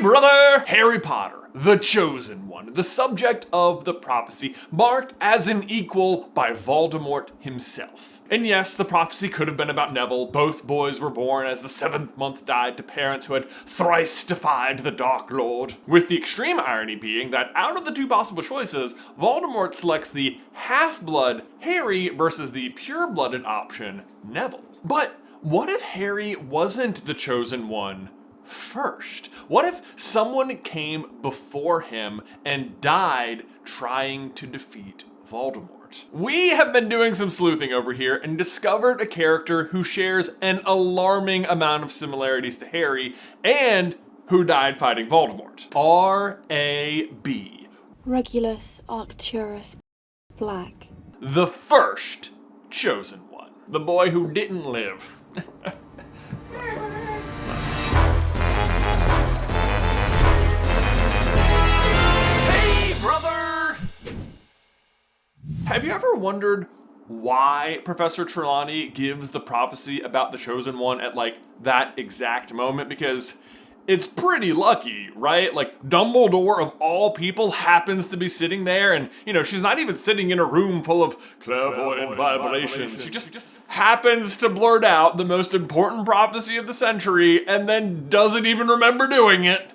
brother! Harry Potter, the chosen one, the subject of the prophecy, marked as an equal by Voldemort himself. And yes, the prophecy could have been about Neville. Both boys were born as the 7th month died to parents who had thrice defied the Dark Lord. With the extreme irony being that out of the two possible choices, Voldemort selects the half-blood Harry versus the pure-blooded option, Neville. But what if Harry wasn't the chosen one first? What if someone came before him and died trying to defeat Voldemort? We have been doing some sleuthing over here and discovered a character who shares an alarming amount of similarities to Harry and who died fighting Voldemort. R.A.B. Regulus Black. The first chosen one. The boy who didn't live. Hey, brother! Have you ever wondered why Professor Trelawney gives the prophecy about the chosen one at like that exact moment? Because it's pretty lucky, right? Like, Dumbledore of all people happens to be sitting there, and, you know, she's not even sitting in a room full of clairvoyant vibrations. She just happens to blurt out the most important prophecy of the century and then doesn't even remember doing it.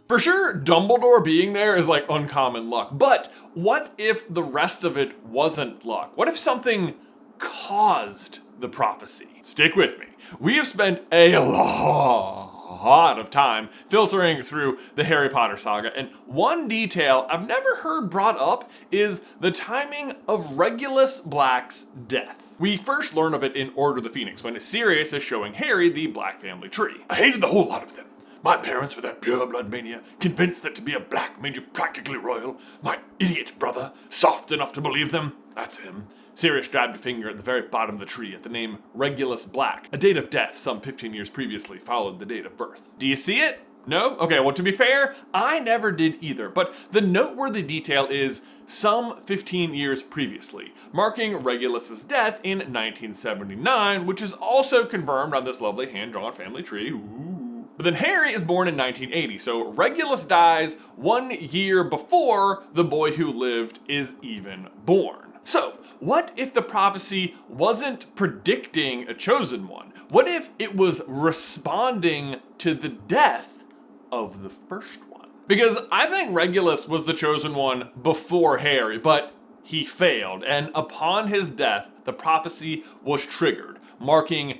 For sure, Dumbledore being there is like uncommon luck, but what if the rest of it wasn't luck? What if something caused the prophecy? Stick with me. We have spent a lot of time filtering through the Harry Potter saga, and one detail I've never heard brought up is the timing of Regulus Black's death. We first learn of it in Order of the Phoenix, when Sirius is showing Harry the Black family tree. I hated the whole lot of them. My parents were that pure blood mania, convinced that to be a Black made you practically royal. My idiot brother, soft enough to believe them. That's him. Sirius jabbed a finger at the very bottom of the tree at the name Regulus Black. A date of death some 15 years previously followed the date of birth. Do you see it? No? Okay, well, to be fair, I never did either, but the noteworthy detail is some 15 years previously, marking Regulus's death in 1979, which is also confirmed on this lovely hand-drawn family tree. Ooh. But then Harry is born in 1980, so Regulus dies 1 year before the boy who lived is even born. So, what if the prophecy wasn't predicting a chosen one? What if it was responding to the death of the first one? Because I think Regulus was the chosen one before Harry, but he failed, and upon his death, the prophecy was triggered, marking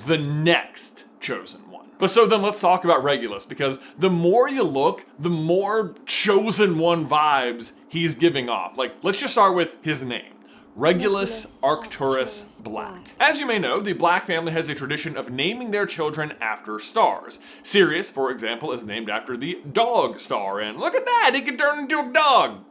the next chosen one. But so then let's talk about Regulus, because the more you look, the more chosen one vibes he's giving off. Like, let's just start with his name. Regulus Arcturus Black. As you may know, the Black family has a tradition of naming their children after stars. Sirius, for example, is named after the dog star, and look at that, he can turn into a dog.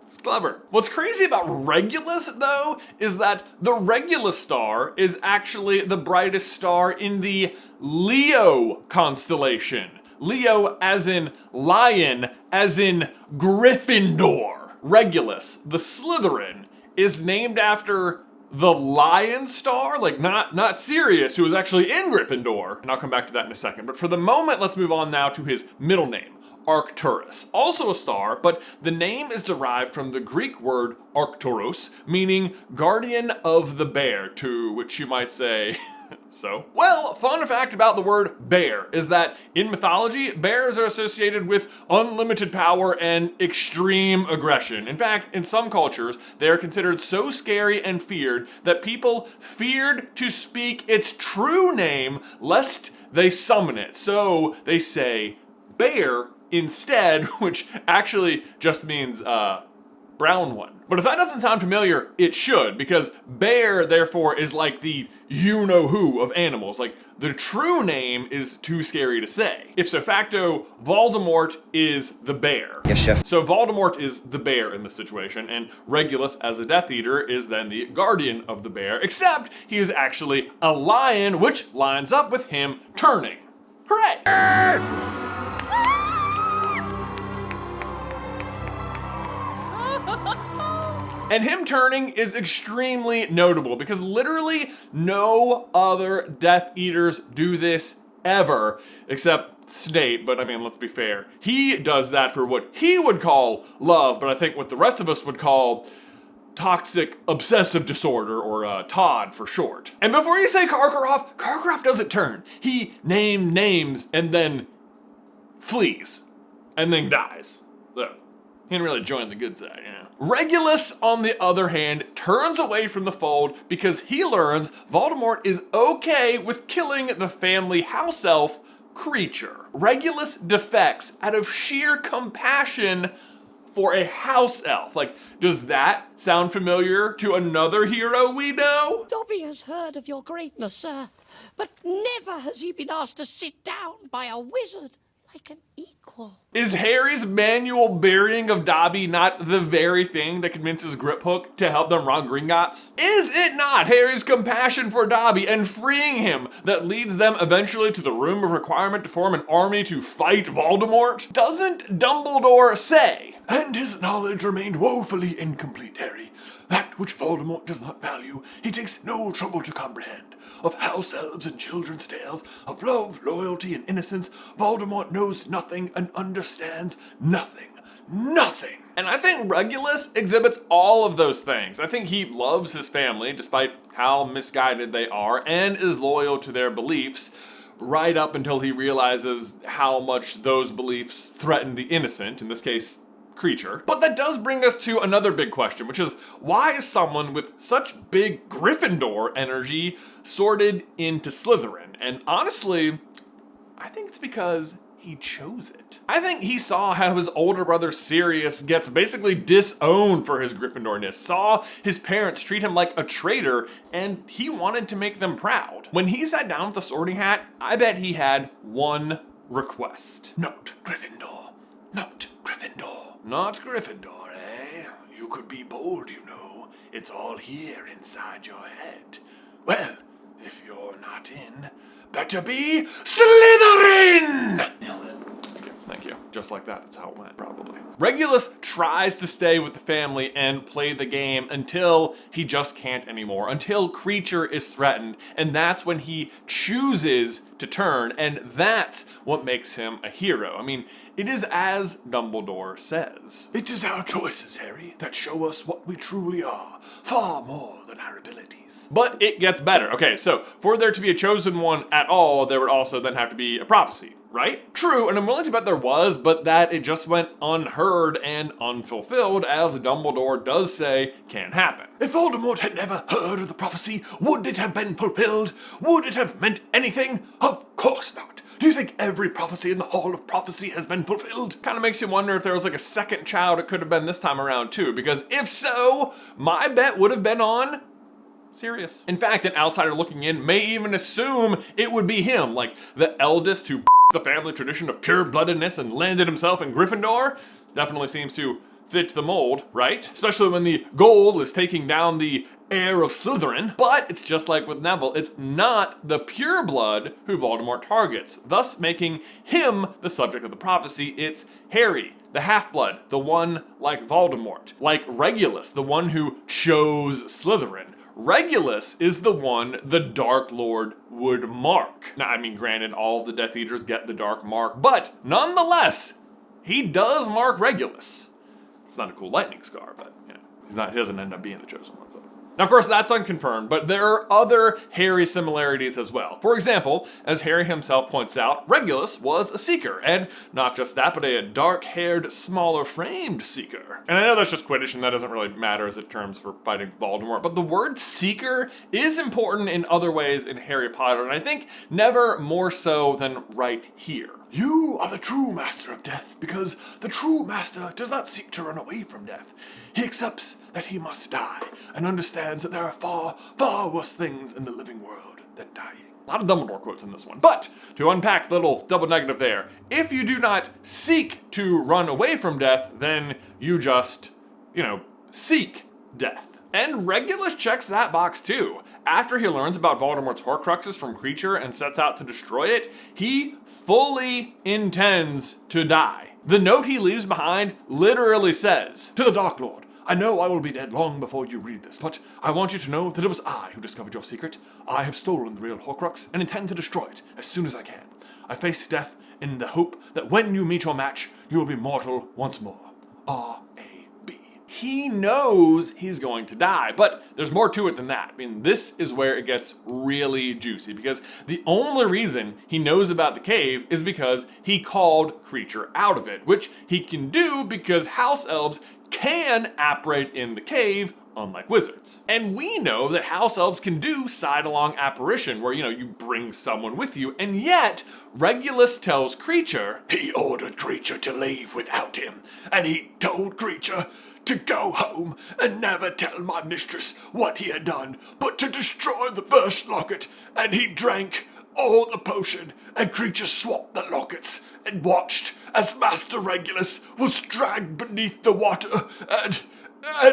It's clever. What's crazy about Regulus, though, is that the Regulus star is actually the brightest star in the Leo constellation. Leo as in lion, as in Gryffindor. Regulus, the Slytherin, is named after the lion star, like not Sirius, who was actually in Gryffindor. And I'll come back to that in a second. But for the moment, let's move on now to his middle name, Arcturus. Also a star, but the name is derived from the Greek word Arcturus, meaning guardian of the bear, to which you might say, so? Well, fun fact about the word bear is that in mythology, bears are associated with unlimited power and extreme aggression. In fact, in some cultures, they are considered so scary and feared that people feared to speak its true name lest they summon it. So they say bear instead, which actually just means brown one. But if that doesn't sound familiar, it should, because bear, therefore, is like the you-know-who of animals. Like, the true name is too scary to say. Ipso facto, Voldemort is the bear. Yes, chef. So Voldemort is the bear in this situation, and Regulus, as a Death Eater, is then the guardian of the bear, except he is actually a lion, which lines up with him turning. Hooray! Yes! And him turning is extremely notable because literally no other Death Eaters do this ever, except Snape, but I mean, let's be fair. He does that for what he would call love, but I think what the rest of us would call toxic obsessive disorder, or TOD for short. And before you say Karkaroff doesn't turn. He names and then flees, and then dies. So, he didn't really join the good side, you know. Regulus, on the other hand, turns away from the fold because he learns Voldemort is okay with killing the family house elf Kreacher. Regulus defects out of sheer compassion for a house elf. Like, does that sound familiar to another hero we know? Dobby has heard of your greatness, sir, but never has he been asked to sit down by a wizard like an equal. Is Harry's manual burying of Dobby not the very thing that convinces Griphook to help them run Gringotts? Is it not Harry's compassion for Dobby and freeing him that leads them eventually to the Room of Requirement to form an army to fight Voldemort? Doesn't Dumbledore say, "And his knowledge remained woefully incomplete, Harry. That which Voldemort does not value, he takes no trouble to comprehend. Of house elves and children's tales, of love, loyalty, and innocence, Voldemort knows nothing and understands nothing. Nothing." And I think Regulus exhibits all of those things. I think he loves his family, despite how misguided they are, and is loyal to their beliefs, right up until he realizes how much those beliefs threaten the innocent, in this case, Kreacher. But that does bring us to another big question, which is, why is someone with such big Gryffindor energy sorted into Slytherin? And honestly, I think it's because he chose it. I think he saw how his older brother Sirius gets basically disowned for his Gryffindorness, saw his parents treat him like a traitor, and he wanted to make them proud. When he sat down with the Sorting Hat, I bet he had one request. Not Gryffindor. Not Gryffindor. Not Gryffindor, eh? You could be bold, you know. It's all here inside your head. Well, if you're not in, better be Slytherin! Nailed it. Thank you. Just like that, that's how it went, probably. Regulus tries to stay with the family and play the game until he just can't anymore, until Kreacher is threatened, and that's when he chooses to turn, and that's what makes him a hero. I mean, it is as Dumbledore says. It is our choices, Harry, that show us what we truly are, far more than our abilities. But it gets better. Okay, so for there to be a chosen one at all, there would also then have to be a prophecy, right? True, and I'm willing to bet there was, but that it just went unheard and unfulfilled, as Dumbledore does say can't happen. If Voldemort had never heard of the prophecy, would it have been fulfilled? Would it have meant anything? Of course not. Do you think every prophecy in the Hall of Prophecy has been fulfilled? Kind of makes you wonder if there was like a second child it could have been this time around too, because if so, my bet would have been on Sirius. In fact, an outsider looking in may even assume it would be him, like the eldest who the family tradition of pure-bloodedness and landed himself in Gryffindor. Definitely seems to fit the mold, right? Especially when the goal is taking down the heir of Slytherin. But it's just like with Neville, it's not the pureblood who Voldemort targets, thus making him the subject of the prophecy. It's Harry, the half-blood, the one like Voldemort, like Regulus, the one who chose Slytherin. Regulus is the one the Dark Lord would mark. Now, I mean, granted, all the Death Eaters get the Dark Mark, but nonetheless, he does mark Regulus. It's not a cool lightning scar, but you know, he doesn't end up being the chosen one. So. Now, of course, that's unconfirmed, but there are other Harry similarities as well. For example, as Harry himself points out, Regulus was a Seeker, and not just that, but a dark-haired, smaller-framed Seeker. And I know that's just Quidditch, and that doesn't really matter as it terms for fighting Voldemort, but the word Seeker is important in other ways in Harry Potter, and I think never more so than right here. You are the true master of death, because the true master does not seek to run away from death. He accepts that he must die, and understands that there are far, far worse things in the living world than dying. A lot of Dumbledore quotes in this one. But, to unpack the little double negative there, if you do not seek to run away from death, then you just, seek death. And Regulus checks that box too. After he learns about Voldemort's Horcruxes from Kreacher and sets out to destroy it, he fully intends to die. The note he leaves behind literally says, "To the Dark Lord, I know I will be dead long before you read this, but I want you to know that it was I who discovered your secret. I have stolen the real Horcrux and intend to destroy it as soon as I can. I face death in the hope that when you meet your match, you will be mortal once more. R.A.B. He knows he's going to die, but there's more to it than that. I mean, this is where it gets really juicy, because the only reason he knows about the cave is because he called Kreacher out of it, which he can do because house elves can apparate in the cave, unlike wizards. And we know that house elves can do side-along apparition, where, you bring someone with you, and yet Regulus tells Kreacher he ordered Kreacher to leave without him, and he told Kreacher to go home and never tell my mistress what he had done, but to destroy the first locket, and he drank all the potion, and Kreacher swapped the lockets and watched as Master Regulus was dragged beneath the water, and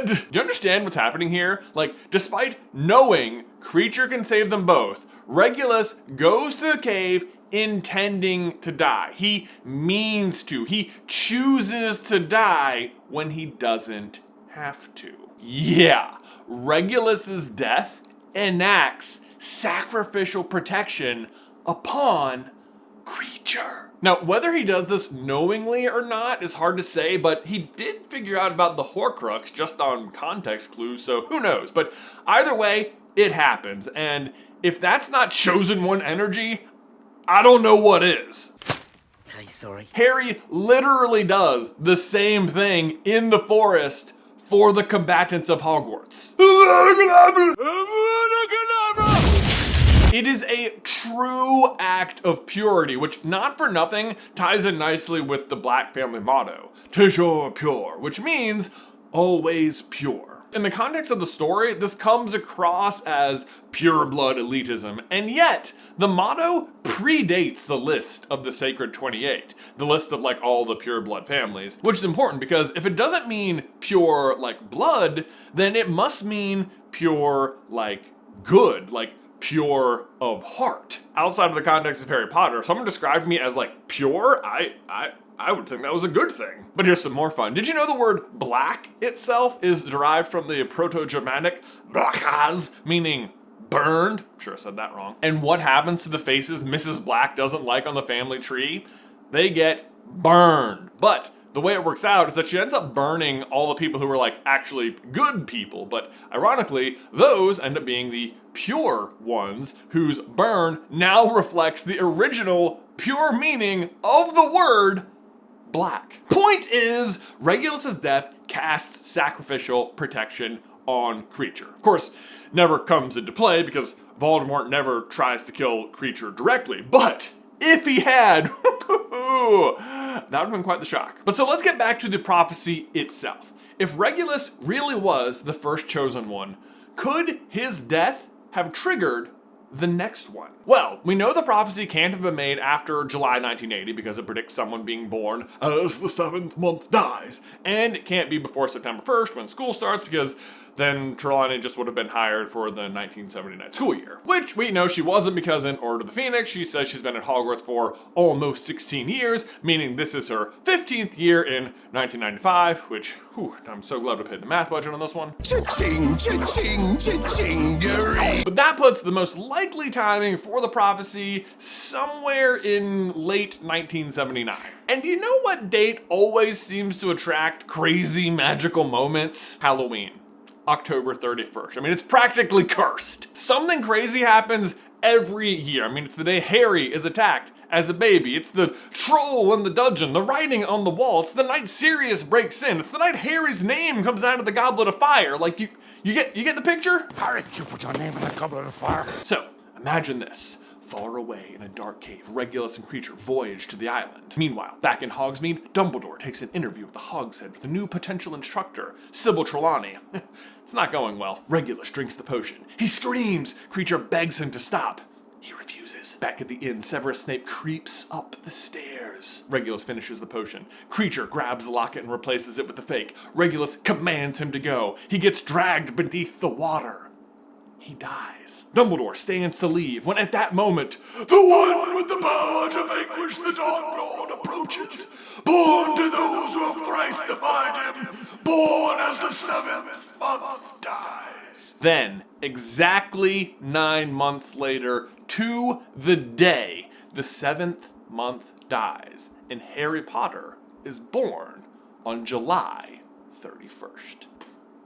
do you understand what's happening here? Like, despite knowing Kreacher can save them both, Regulus goes to the cave intending to die. He means to. He chooses to die when he doesn't have to. Yeah, Regulus's death enacts sacrificial protection upon Kreacher. Now, whether he does this knowingly or not is hard to say, but he did figure out about the Horcrux just on context clues, so who knows? But either way, it happens, and if that's not Chosen One energy, I don't know what is. Okay, sorry. Harry literally does the same thing in the forest for the combatants of Hogwarts. It is a true act of purity, which not for nothing ties in nicely with the Black family motto, toujours pure, which means always pure. In the context of the story, this comes across as pure blood elitism, and yet the motto predates the list of the Sacred 28, the list of like all the pure blood families, which is important because if it doesn't mean pure like blood, then it must mean pure like good, like pure of heart. Outside of the context of Harry Potter, if someone described me as like pure, I would think that was a good thing. But here's some more fun. Did you know the word black itself is derived from the Proto-Germanic blachas, meaning burned? Sure, I said that wrong. And what happens to the faces Mrs. Black doesn't like on the family tree? They get burned. But the way it works out is that she ends up burning all the people who were like actually good people, but ironically, those end up being the pure ones whose burn now reflects the original pure meaning of the word black. Point is, Regulus's death casts sacrificial protection on Kreacher. Of course, never comes into play because Voldemort never tries to kill Kreacher directly, but if he had, that would have been quite the shock. But so let's get back to the prophecy itself. If Regulus really was the first chosen one, could his death have triggered the next one? Well, we know the prophecy can't have been made after July 1980 because it predicts someone being born as the 7th month dies. And it can't be before September 1st when school starts because then Trelawney just would have been hired for the 1979 school year. Which we know she wasn't because in Order of the Phoenix, she says she's been at Hogwarts for almost 16 years, meaning this is her 15th year in 1995, which, I'm so glad we paid the math budget on this one. Cha-ching, cha-ching, cha-ching-gery. But that puts the most likely timing for the prophecy somewhere in late 1979. And do you know what date always seems to attract crazy magical moments? Halloween. October 31st. I mean, it's practically cursed. Something crazy happens every year. I mean, it's the day Harry is attacked as a baby. It's the troll in the dungeon, the writing on the wall. It's the night Sirius breaks in. It's the night Harry's name comes out of the goblet of fire. Like, you get the picture? Harry, you put your name in a goblet of fire. So, imagine this. Far away in a dark cave, Regulus and Kreacher voyage to the island. Meanwhile, back in Hogsmeade, Dumbledore takes an interview with the Hogshead with the new potential instructor, Sybil Trelawney. It's not going well. Regulus drinks the potion. He screams. Kreacher begs him to stop. He refuses. Back at the inn, Severus Snape creeps up the stairs. Regulus finishes the potion. Kreacher grabs the locket and replaces it with the fake. Regulus commands him to go. He gets dragged beneath the water. He dies. Dumbledore stands to leave when at that moment, the one with the power to vanquish the Dark Lord approaches, born to those who have thrice defied him, born as the 7th month dies. Then, exactly 9 months later, to the day, the 7th month dies, and Harry Potter is born on July 31st.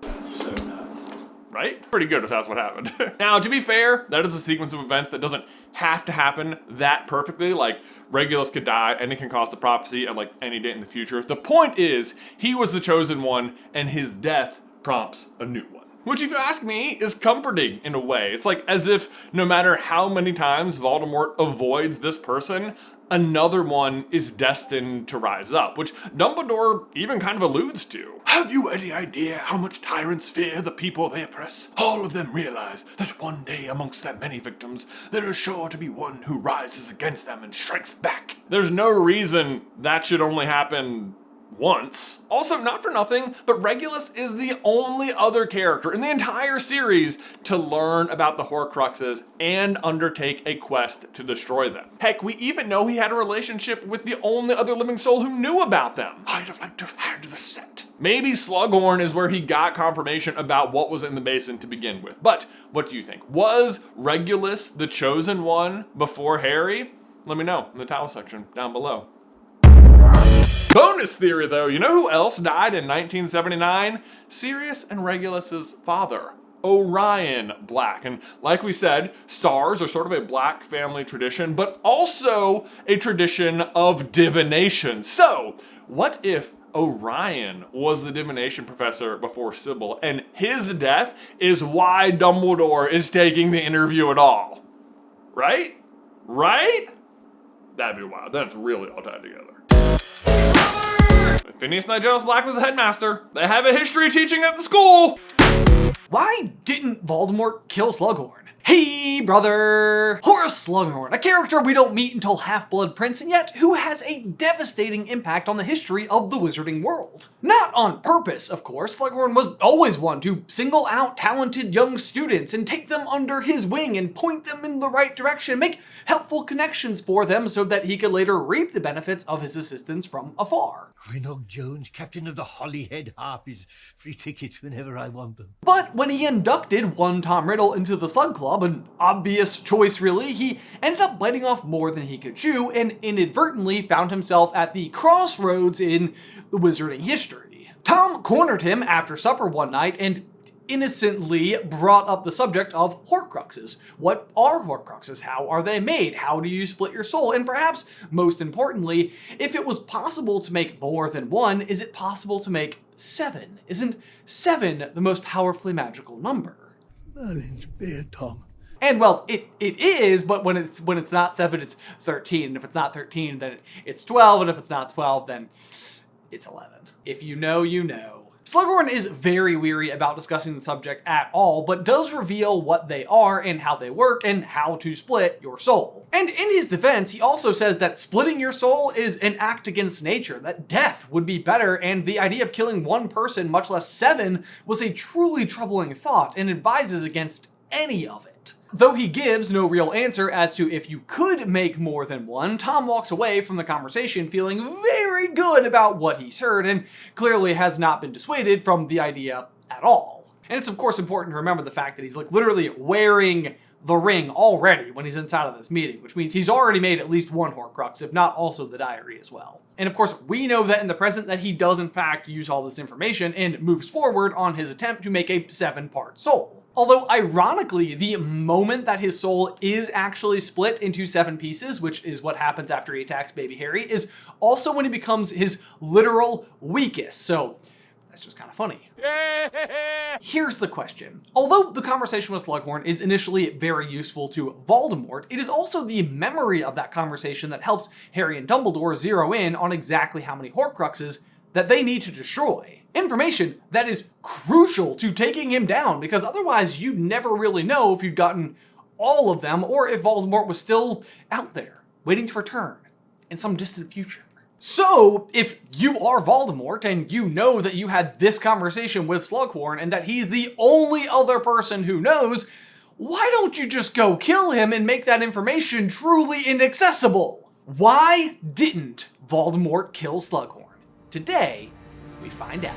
That's so nuts. Right? Pretty good if that's what happened. Now, to be fair, that is a sequence of events that doesn't have to happen that perfectly. Like, Regulus could die, and it can cause the prophecy at, like, any date in the future. The point is, he was the chosen one, and his death prompts a new one. Which, if you ask me, is comforting in a way. It's like as if no matter how many times Voldemort avoids this person, another one is destined to rise up, which Dumbledore even kind of alludes to. Have you any idea how much tyrants fear the people they oppress? All of them realize that one day amongst their many victims, there is sure to be one who rises against them and strikes back. There's no reason that should only happen once. Also, not for nothing, but Regulus is the only other character in the entire series to learn about the Horcruxes and undertake a quest to destroy them. Heck, we even know he had a relationship with the only other living soul who knew about them. I'd have liked to have had the set. Maybe Slughorn is where he got confirmation about what was in the basin to begin with. But what do you think? Was Regulus the chosen one before Harry? Let me know in the towel section down below. Bonus theory though, you know who else died in 1979? Sirius and Regulus's father, Orion Black. And like we said, stars are sort of a Black family tradition, but also a tradition of divination. So, what if Orion was the divination professor before Isybelle, and his death is why Dumbledore is taking the interview at all? Right? Right? That'd be wild. That's really all tied together. Phineas Nigellus Black was the headmaster. They have a history teaching at the school. Why didn't Voldemort kill Slughorn? Hey, brother! Horace Slughorn, a character we don't meet until Half-Blood Prince, and yet who has a devastating impact on the history of the wizarding world. Not on purpose, of course. Slughorn was always one to single out talented young students and take them under his wing and point them in the right direction, make helpful connections for them so that he could later reap the benefits of his assistance from afar. Roanoke Jones, captain of the Hollyhead Harpies, free tickets whenever I want them. But when he inducted one Tom Riddle into the Slug Club, an obvious choice really, he ended up biting off more than he could chew and inadvertently found himself at the crossroads in the wizarding history. Tom cornered him after supper one night and innocently brought up the subject of Horcruxes. What are Horcruxes? How are they made? How do you split your soul? And perhaps, most importantly, if it was possible to make more than one, is it possible to make 7? Isn't 7 the most powerfully magical number? Merlin's beer, Tom. And well, it is, but when it's not 7, it's 13. And if it's not 13, then it's 12. And if it's not 12, then it's 11. If you know, you know. Slughorn is very weary about discussing the subject at all, but does reveal what they are and how they work and how to split your soul. And in his defense, he also says that splitting your soul is an act against nature, that death would be better, and the idea of killing one person, much less 7, was a truly troubling thought and advises against any of it. Though he gives no real answer as to if you could make more than one, Tom walks away from the conversation feeling very good about what he's heard and clearly has not been dissuaded from the idea at all. And it's of course important to remember the fact that he's like literally wearing the ring already when he's inside of this meeting, which means he's already made at least one Horcrux, if not also the diary as well. And of course, we know that in the present that he does in fact use all this information and moves forward on his attempt to make a 7-part soul. Although, ironically, the moment that his soul is actually split into 7 pieces, which is what happens after he attacks baby Harry, is also when he becomes his literal weakest. So, that's just kind of funny. Here's the question. Although the conversation with Slughorn is initially very useful to Voldemort, it is also the memory of that conversation that helps Harry and Dumbledore zero in on exactly how many Horcruxes that they need to destroy. Information that is crucial to taking him down, because otherwise you'd never really know if you'd gotten all of them or if Voldemort was still out there, waiting to return in some distant future. So, if you are Voldemort and you know that you had this conversation with Slughorn and that he's the only other person who knows, why don't you just go kill him and make that information truly inaccessible? Why didn't Voldemort kill Slughorn? Today, we find out.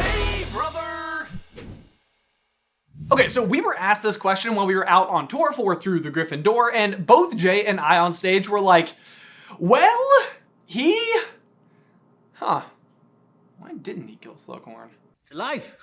Hey, brother! Okay, so we were asked this question while we were out on tour for Through the Griffin Door, and both Jay and I on stage were like, well, why didn't he kill Slughorn? To life.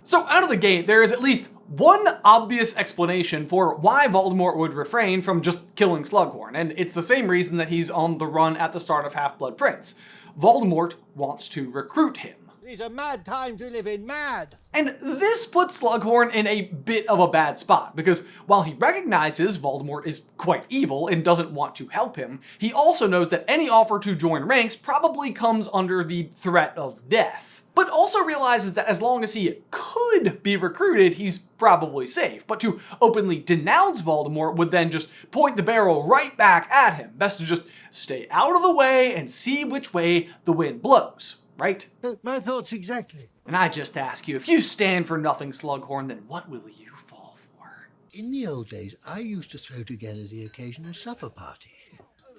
So out of the gate, there is at least one obvious explanation for why Voldemort would refrain from just killing Slughorn, and it's the same reason that he's on the run at the start of Half-Blood Prince. Voldemort wants to recruit him. These are mad times we live in, mad. And this puts Slughorn in a bit of a bad spot, because while he recognizes Voldemort is quite evil and doesn't want to help him, he also knows that any offer to join ranks probably comes under the threat of death. But also realizes that as long as he could be recruited, he's probably safe. But to openly denounce Voldemort would then just point the barrel right back at him. Best to just stay out of the way and see which way the wind blows. Right? My thoughts exactly. And I just ask you, if you stand for nothing, Slughorn, then what will you fall for? In the old days, I used to throw together the occasional supper party.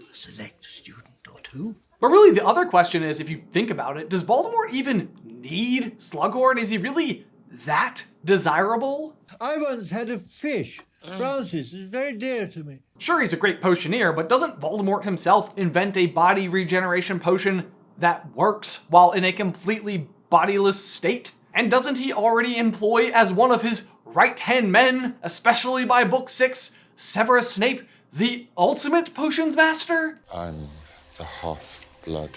A select student or two. But really, the other question is, if you think about it, does Voldemort even need Slughorn? Is he really that desirable? I once had a fish. Francis is very dear to me. Sure, he's a great potioneer, but doesn't Voldemort himself invent a body regeneration potion that works while in a completely bodiless state? And doesn't he already employ as one of his right-hand men, especially by Book 6, Severus Snape, the ultimate potions master? I'm the Half-Blood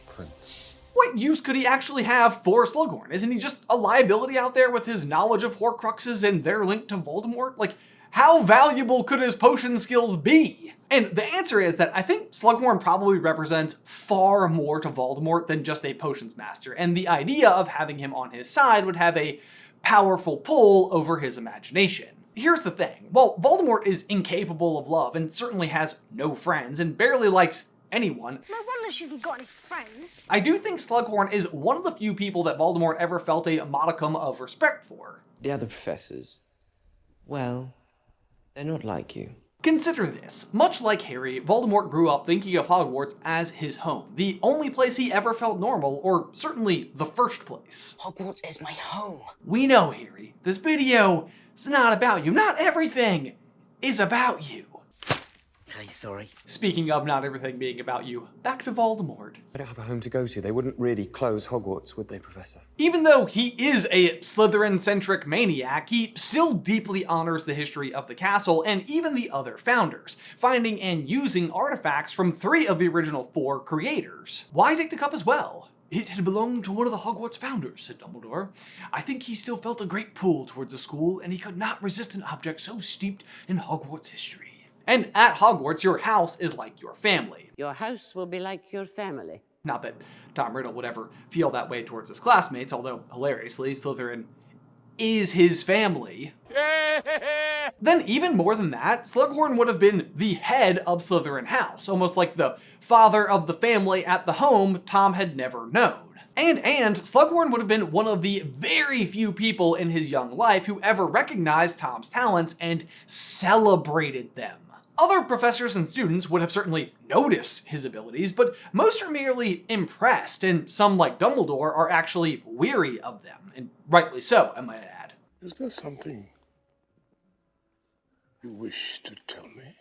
Prince. What use could he actually have for Slughorn? Isn't he just a liability out there with his knowledge of Horcruxes and their link to Voldemort? Like, how valuable could his potion skills be? And the answer is that I think Slughorn probably represents far more to Voldemort than just a potions master, and the idea of having him on his side would have a powerful pull over his imagination. Here's the thing, while Voldemort is incapable of love and certainly has no friends and barely likes anyone, No wonder she hasn't got any friends. I do think Slughorn is one of the few people that Voldemort ever felt a modicum of respect for. The other professors, well, they're not like you. Consider this. Much like Harry, Voldemort grew up thinking of Hogwarts as his home, the only place he ever felt normal, or certainly the first place. Hogwarts is my home. We know, Harry, this video is not about you. Not everything is about you. Okay, sorry. Speaking of not everything being about you, back to Voldemort. I don't have a home to go to. They wouldn't really close Hogwarts, would they, Professor? Even though he is a Slytherin-centric maniac, he still deeply honors the history of the castle and even the other founders, finding and using artifacts from 3 of the original 4 creators. Why take the cup as well? It had belonged to one of the Hogwarts founders, said Dumbledore. I think he still felt a great pull towards the school, and he could not resist an object so steeped in Hogwarts history. And at Hogwarts, your house is like your family. Your house will be like your family. Not that Tom Riddle would ever feel that way towards his classmates, although, hilariously, Slytherin is his family. Then even more than that, Slughorn would have been the head of Slytherin House, almost like the father of the family at the home Tom had never known. And Slughorn would have been one of the very few people in his young life who ever recognized Tom's talents and celebrated them. Other professors and students would have certainly noticed his abilities, but most are merely impressed, and some, like Dumbledore, are actually weary of them, and rightly so, I might add. Is there something you wish to tell me?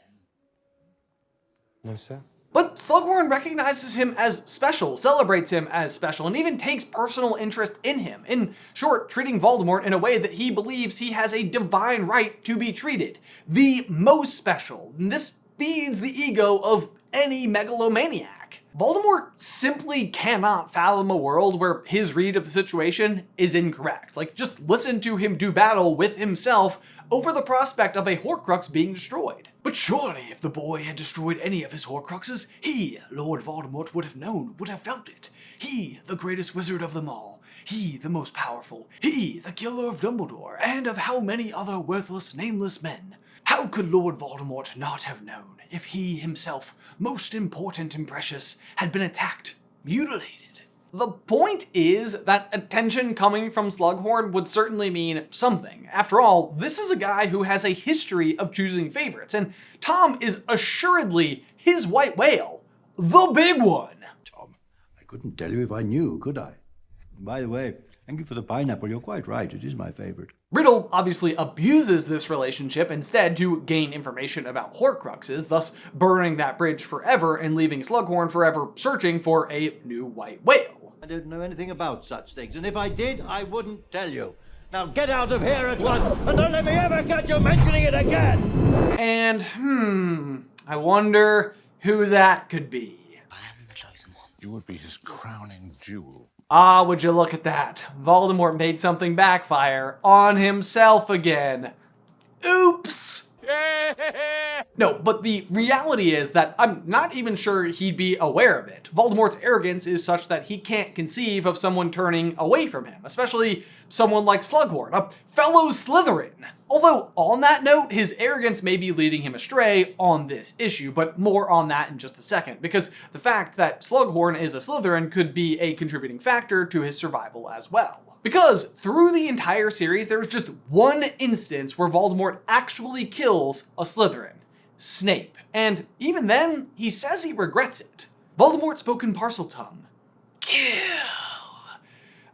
No, sir. But Slughorn recognizes him as special, celebrates him as special, and even takes personal interest in him. In short, treating Voldemort in a way that he believes he has a divine right to be treated. The most special. And this feeds the ego of any megalomaniac. Voldemort simply cannot fathom a world where his read of the situation is incorrect. Like, just listen to him do battle with himself over the prospect of a Horcrux being destroyed. But surely if the boy had destroyed any of his Horcruxes, he, Lord Voldemort, would have known, would have felt it. He, the greatest wizard of them all. He, the most powerful. He, the killer of Dumbledore, and of how many other worthless, nameless men. How could Lord Voldemort not have known if he himself, most important and precious, had been attacked, mutilated? The point is that attention coming from Slughorn would certainly mean something. After all, this is a guy who has a history of choosing favorites, and Tom is assuredly his white whale, the big one. Tom, I couldn't tell you if I knew, could I? By the way, Thank you for the pineapple. You're quite right. It is my favorite. Riddle obviously abuses this relationship instead to gain information about Horcruxes, thus burning that bridge forever and leaving Slughorn forever searching for a new white whale. I don't know anything about such things, and if I did, I wouldn't tell you. Now get out of here at once, and don't let me ever catch you mentioning it again! And, I wonder who that could be. You would be his crowning jewel. Ah, would you look at that. Voldemort made something backfire on himself again. Oops! No, but the reality is that I'm not even sure he'd be aware of it. Voldemort's arrogance is such that he can't conceive of someone turning away from him, especially someone like Slughorn, a fellow Slytherin. Although, on that note, his arrogance may be leading him astray on this issue, but more on that in just a second, because the fact that Slughorn is a Slytherin could be a contributing factor to his survival as well. Because through the entire series, there's just one instance where Voldemort actually kills a Slytherin, Snape. And even then, he says he regrets it. Voldemort spoke in Parseltongue. "Kill.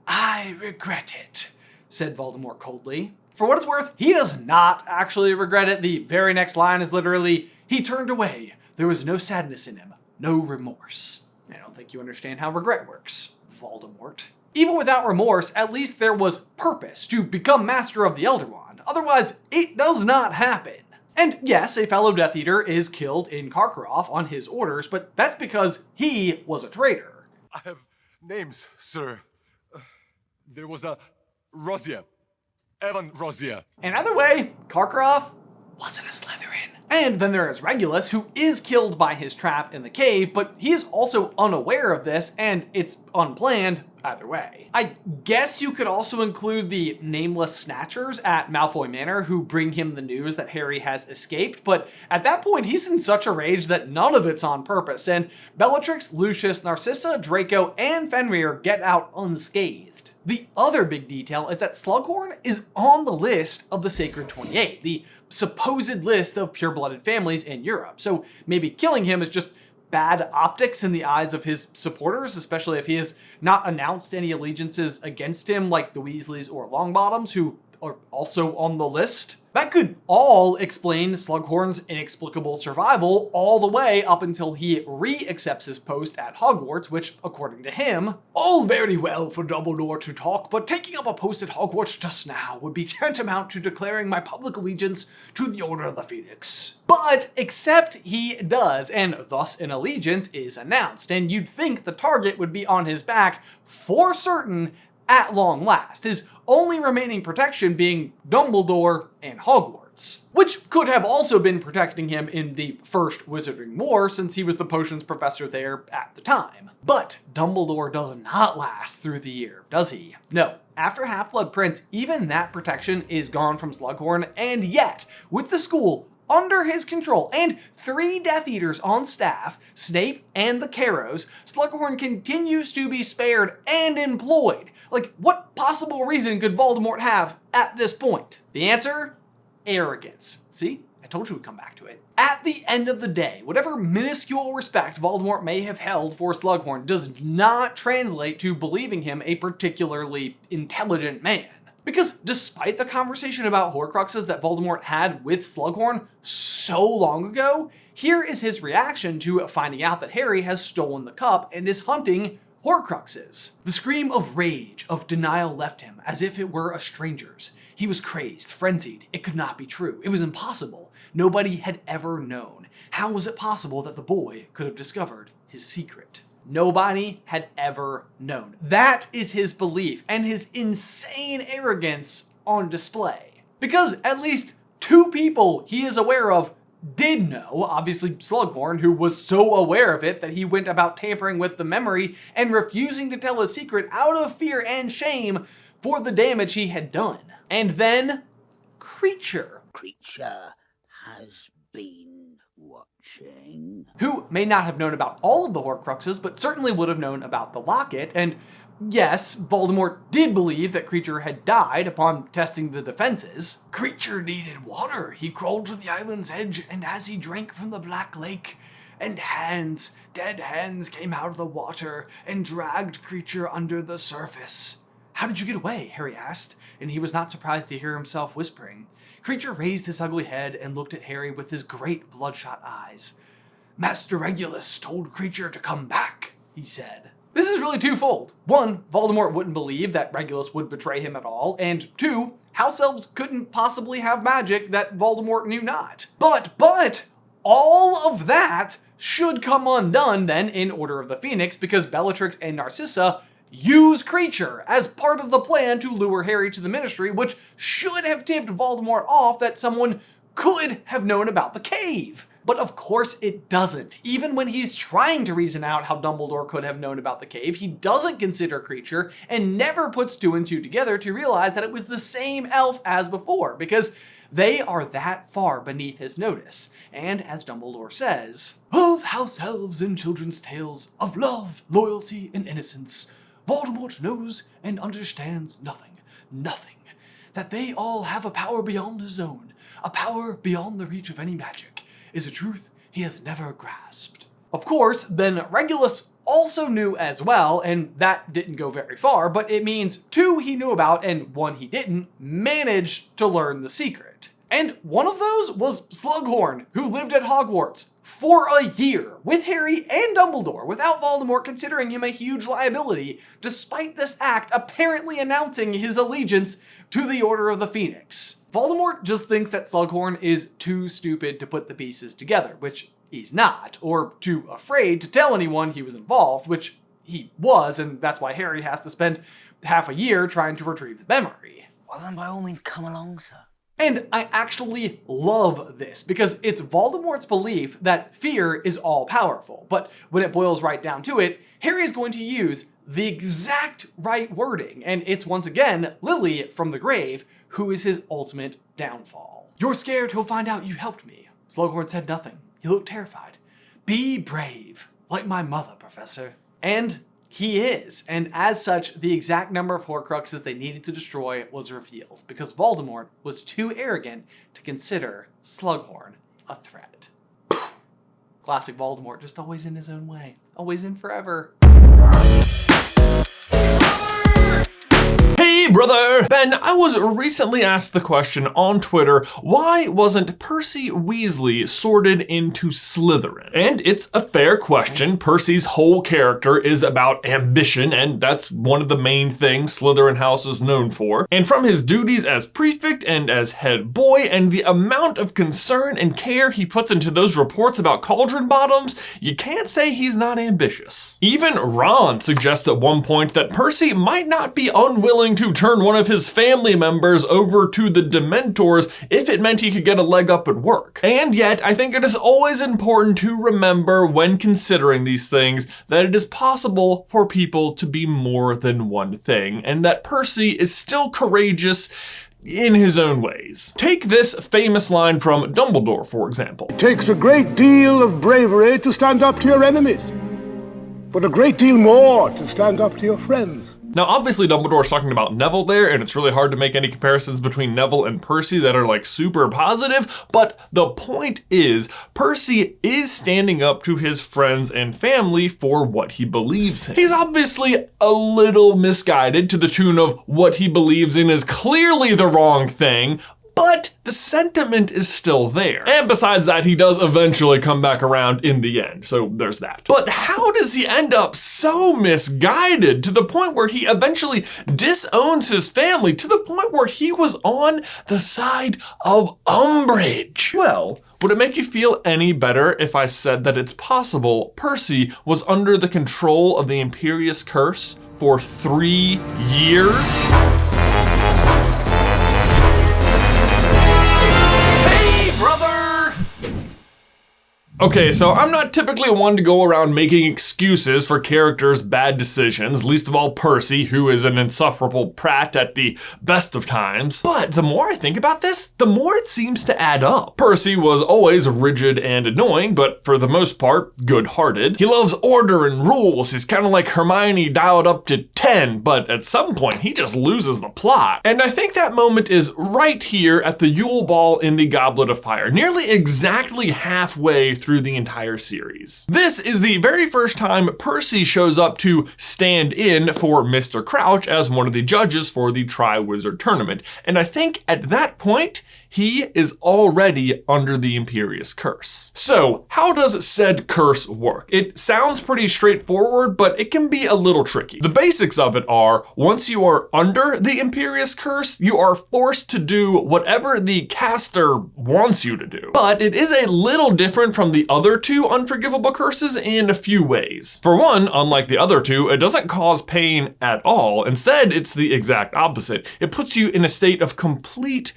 I regret it," said Voldemort coldly. For what it's worth, he does not actually regret it. The very next line is literally, "He turned away. There was no sadness in him, no remorse." I don't think you understand how regret works, Voldemort. Even without remorse, at least there was purpose to become Master of the Elder Wand. Otherwise, it does not happen. And yes, a fellow Death Eater is killed in Karkaroff on his orders, but that's because he was a traitor. I have names, sir. There was a Rosia. Evan Rosia. And either way, Karkaroff wasn't a Slytherin. And then there is Regulus, who is killed by his trap in the cave, but he is also unaware of this, and it's unplanned either way. I guess you could also include the nameless snatchers at Malfoy Manor who bring him the news that Harry has escaped, but at that point he's in such a rage that none of it's on purpose, and Bellatrix, Lucius, Narcissa, Draco, and Fenrir get out unscathed. The other big detail is that Slughorn is on the list of the Sacred 28, the supposed list of pure-blooded families in Europe, so maybe killing him is just bad optics in the eyes of his supporters, especially if he has not announced any allegiances against him like the Weasleys or Longbottoms, who are also on the list. That could all explain Slughorn's inexplicable survival all the way up until he re-accepts his post at Hogwarts, which, according to him, all very well for Dumbledore to talk, but taking up a post at Hogwarts just now would be tantamount to declaring my public allegiance to the Order of the Phoenix. But, except he does, and thus an allegiance is announced, and you'd think the target would be on his back for certain at long last, his only remaining protection being Dumbledore and Hogwarts, which could have also been protecting him in the First Wizarding War since he was the potions professor there at the time. But Dumbledore does not last through the year, does he? No. After Half-Blood Prince, even that protection is gone from Slughorn, and yet, with the school under his control, and 3 Death Eaters on staff, Snape and the Carrows, Slughorn continues to be spared and employed. Like, what possible reason could Voldemort have at this point? The answer? Arrogance. See? I told you we'd come back to it. At the end of the day, whatever minuscule respect Voldemort may have held for Slughorn does not translate to believing him a particularly intelligent man. Because despite the conversation about Horcruxes that Voldemort had with Slughorn so long ago, here is his reaction to finding out that Harry has stolen the cup and is hunting Horcruxes. The scream of rage, of denial left him, as if it were a stranger's. He was crazed, frenzied. It could not be true. It was impossible. Nobody had ever known. How was it possible that the boy could have discovered his secret? Nobody had ever known. That is his belief and his insane arrogance on display. Because at least 2 people he is aware of did know, obviously Slughorn, who was so aware of it that he went about tampering with the memory and refusing to tell his secret out of fear and shame for the damage he had done. And then, Kreacher. Kreacher has been watching. Who may not have known about all of the Horcruxes, but certainly would have known about the locket, and yes, Voldemort did believe that Kreacher had died upon testing the defenses. Kreacher needed water. He crawled to the island's edge, and as he drank from the Black Lake, and dead hands came out of the water and dragged Kreacher under the surface. "How did you get away?" Harry asked, and he was not surprised to hear himself whispering. Kreacher raised his ugly head and looked at Harry with his great bloodshot eyes. "Master Regulus told Kreacher to come back," he said. This is really twofold. One, Voldemort wouldn't believe that Regulus would betray him at all, and two, house elves couldn't possibly have magic that Voldemort knew not. But, all of that should come undone then in Order of the Phoenix because Bellatrix and Narcissa use Kreacher as part of the plan to lure Harry to the Ministry, which should have tipped Voldemort off that someone could have known about the cave. But of course it doesn't. Even when he's trying to reason out how Dumbledore could have known about the cave, he doesn't consider Kreacher and never puts two and two together to realize that it was the same elf as before, because they are that far beneath his notice. And as Dumbledore says, "Of house elves and children's tales, of love, loyalty, and innocence, Voldemort knows and understands nothing. Nothing. That they all have a power beyond his own, a power beyond the reach of any magic, is a truth he has never grasped." Of course, then Regulus also knew as well, and that didn't go very far, but it means two he knew about and one he didn't managed to learn the secret. And one of those was Slughorn, who lived at Hogwarts for a year with Harry and Dumbledore without Voldemort considering him a huge liability, despite this act apparently announcing his allegiance to the Order of the Phoenix. Voldemort just thinks that Slughorn is too stupid to put the pieces together, which he's not, or too afraid to tell anyone he was involved, which he was, and that's why Harry has to spend half a year trying to retrieve the memory. Well then by all means come along, sir. And I actually love this, because it's Voldemort's belief that fear is all-powerful, but when it boils right down to it, Harry is going to use the exact right wording, and it's once again Lily from the grave who is his ultimate downfall. "You're scared he'll find out you helped me." Slughorn said nothing. He looked terrified. "Be brave, like my mother, Professor." And he is, and as such, the exact number of Horcruxes they needed to destroy was revealed, because Voldemort was too arrogant to consider Slughorn a threat. Classic Voldemort, just always in his own way. Always in forever. Hey brother! Ben, I was recently asked the question on Twitter, why wasn't Percy Weasley sorted into Slytherin? And it's a fair question. Percy's whole character is about ambition, and that's one of the main things Slytherin House is known for. And from his duties as prefect and as head boy, and the amount of concern and care he puts into those reports about cauldron bottoms, you can't say he's not ambitious. Even Ron suggests at one point that Percy might not be unwilling to turn one of his family members over to the Dementors if it meant he could get a leg up at work. And yet, I think it is always important to remember when considering these things that it is possible for people to be more than one thing, and that Percy is still courageous in his own ways. Take this famous line from Dumbledore, for example. "It takes a great deal of bravery to stand up to your enemies, but a great deal more to stand up to your friends." Now, obviously Dumbledore's talking about Neville there, and it's really hard to make any comparisons between Neville and Percy that are like super positive, but the point is, Percy is standing up to his friends and family for what he believes in. He's obviously a little misguided to the tune of what he believes in is clearly the wrong thing, but the sentiment is still there. And besides that, he does eventually come back around in the end, so there's that. But how does he end up so misguided to the point where he eventually disowns his family, to the point where he was on the side of Umbridge? Well, would it make you feel any better if I said that it's possible Percy was under the control of the Imperious curse for 3 years? Okay, so I'm not typically one to go around making excuses for characters' bad decisions, least of all Percy, who is an insufferable prat at the best of times. But the more I think about this, the more it seems to add up. Percy was always rigid and annoying, but for the most part, good-hearted. He loves order and rules. He's kind of like Hermione dialed up to 10, but at some point he just loses the plot. And I think that moment is right here at the Yule Ball in the Goblet of Fire, nearly exactly halfway through through the entire series. This is the very first time Percy shows up to stand in for Mr. Crouch as one of the judges for the Triwizard Tournament, and I think at that point, he is already under the Imperious curse. So, how does said curse work? It sounds pretty straightforward, but it can be a little tricky. The basics of it are, once you are under the Imperious curse, you are forced to do whatever the caster wants you to do. But it is a little different from the other two unforgivable curses in a few ways. For one, unlike the other two, it doesn't cause pain at all. Instead, it's the exact opposite. It puts you in a state of complete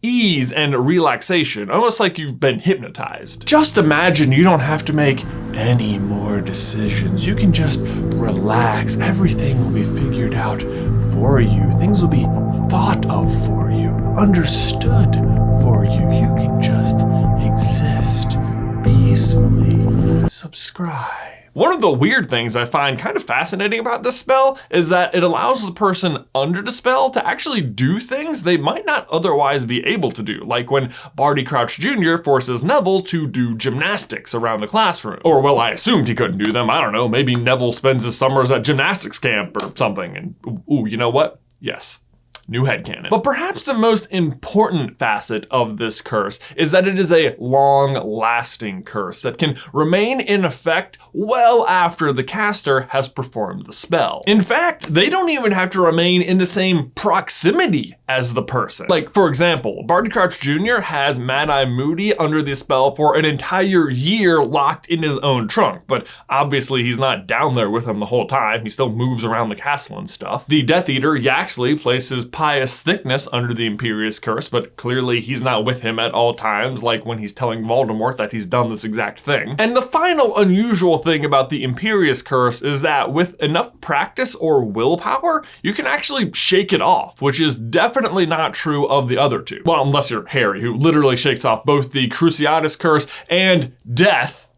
ease and relaxation, almost like you've been hypnotized. Just imagine you don't have to make any more decisions. You can just relax. Everything will be figured out for you. Things will be thought of for you, understood for you. You can just exist peacefully. Subscribe. One of the weird things I find kind of fascinating about this spell is that it allows the person under the spell to actually do things they might not otherwise be able to do, like when Barty Crouch Jr. forces Neville to do gymnastics around the classroom. Or, well, I assumed he couldn't do them. I don't know, maybe Neville spends his summers at gymnastics camp or something, and ooh, you know what? Yes. New headcanon. But perhaps the most important facet of this curse is that it is a long-lasting curse that can remain in effect well after the caster has performed the spell. In fact, they don't even have to remain in the same proximity as the person. Like, for example, Barty Crouch Jr. has Mad-Eye Moody under the spell for an entire year locked in his own trunk, but obviously he's not down there with him the whole time. He still moves around the castle and stuff. The Death Eater, Yaxley, places Pious Thickness under the Imperious curse, but clearly he's not with him at all times, like when he's telling Voldemort that he's done this exact thing. And the final unusual thing about the Imperious curse is that with enough practice or willpower, you can actually shake it off, which is definitely not true of the other two. Well, unless you're Harry, who literally shakes off both the Cruciatus curse and death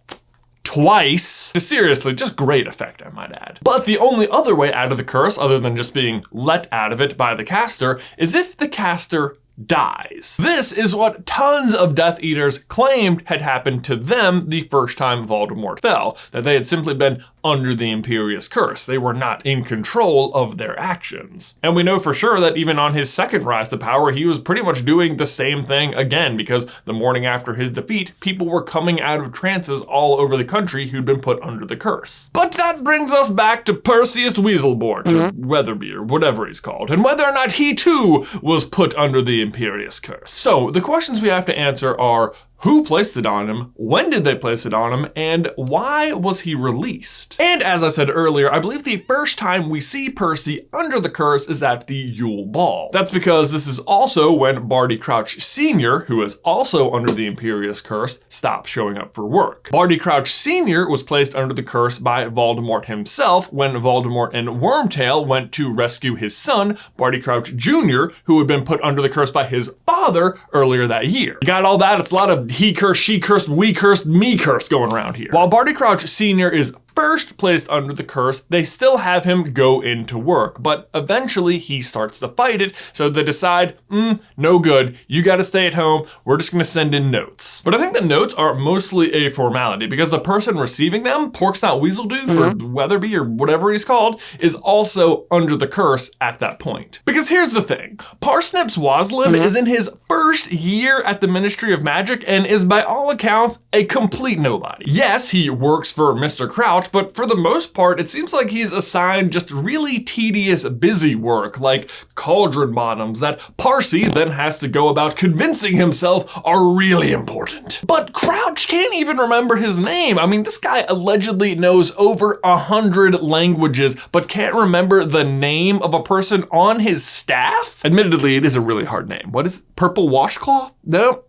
twice. Seriously, just great effect, I might add. But the only other way out of the curse, other than just being let out of it by the caster, is if the caster dies. This is what tons of Death Eaters claimed had happened to them the first time Voldemort fell, that they had simply been under the Imperious curse. They were not in control of their actions. And we know for sure that even on his second rise to power, he was pretty much doing the same thing again, because the morning after his defeat, people were coming out of trances all over the country who'd been put under the curse. But that brings us back to Perseus Weaselbort, or Weatherbeer, whatever he's called, and whether or not he too was put under the Imperious curse. So the questions we have to answer are, who placed it on him? When did they place it on him? And why was he released? And as I said earlier, I believe the first time we see Percy under the curse is at the Yule Ball. That's because this is also when Barty Crouch Sr., who is also under the Imperious curse, stopped showing up for work. Barty Crouch Sr. was placed under the curse by Voldemort himself when Voldemort and Wormtail went to rescue his son, Barty Crouch Jr., who had been put under the curse by his father earlier that year. You got all that? It's a lot of he cursed, she cursed, we cursed, me cursed going around here. While Barty Crouch Sr. is first placed under the curse, they still have him go into work, but eventually he starts to fight it, so they decide, no good, you gotta stay at home, we're just gonna send in notes. But I think the notes are mostly a formality, because the person receiving them, Porksnot Weaseldoof, or Weatherby, or whatever he's called, is also under the curse at that point. Because here's the thing, Parsnips Waslib is in his first year at the Ministry of Magic, and is by all accounts, a complete nobody. Yes, he works for Mr. Crouch, but for the most part, it seems like he's assigned just really tedious, busy work, like cauldron bottoms that Percy then has to go about convincing himself are really important. But Crouch can't even remember his name. I mean, this guy allegedly knows over 100 languages, but can't remember the name of a person on his staff? Admittedly, it is a really hard name. What is it? Purple Washcloth? No.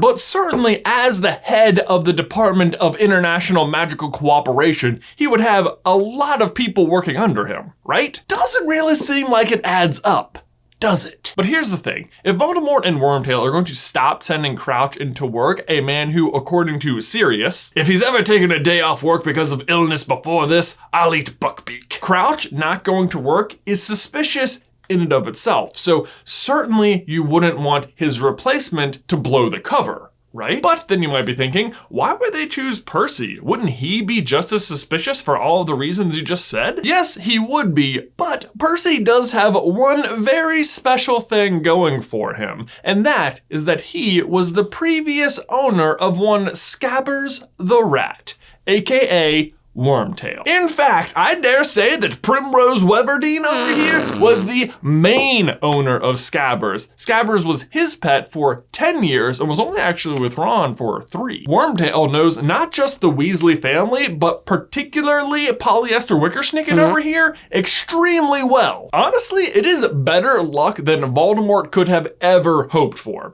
But certainly as the head of the Department of International Magical Cooperation, he would have a lot of people working under him, right? Doesn't really seem like it adds up, does it? But here's the thing, if Voldemort and Wormtail are going to stop sending Crouch into work, a man who, according to Sirius, if he's ever taken a day off work because of illness before this, I'll eat Buckbeak. Crouch not going to work is suspicious in and of itself, so certainly you wouldn't want his replacement to blow the cover, right? But then you might be thinking, why would they choose Percy? Wouldn't he be just as suspicious for all of the reasons you just said? Yes, he would be, but Percy does have one very special thing going for him, and that is that he was the previous owner of one Scabbers the Rat, aka Wormtail. In fact, I dare say that Primrose Weverdeen over here was the main owner of Scabbers. Scabbers was his pet for 10 years and was only actually with Ron for 3. Wormtail knows not just the Weasley family, but particularly Polyester Wickersnicket over here extremely well. Honestly, it is better luck than Voldemort could have ever hoped for.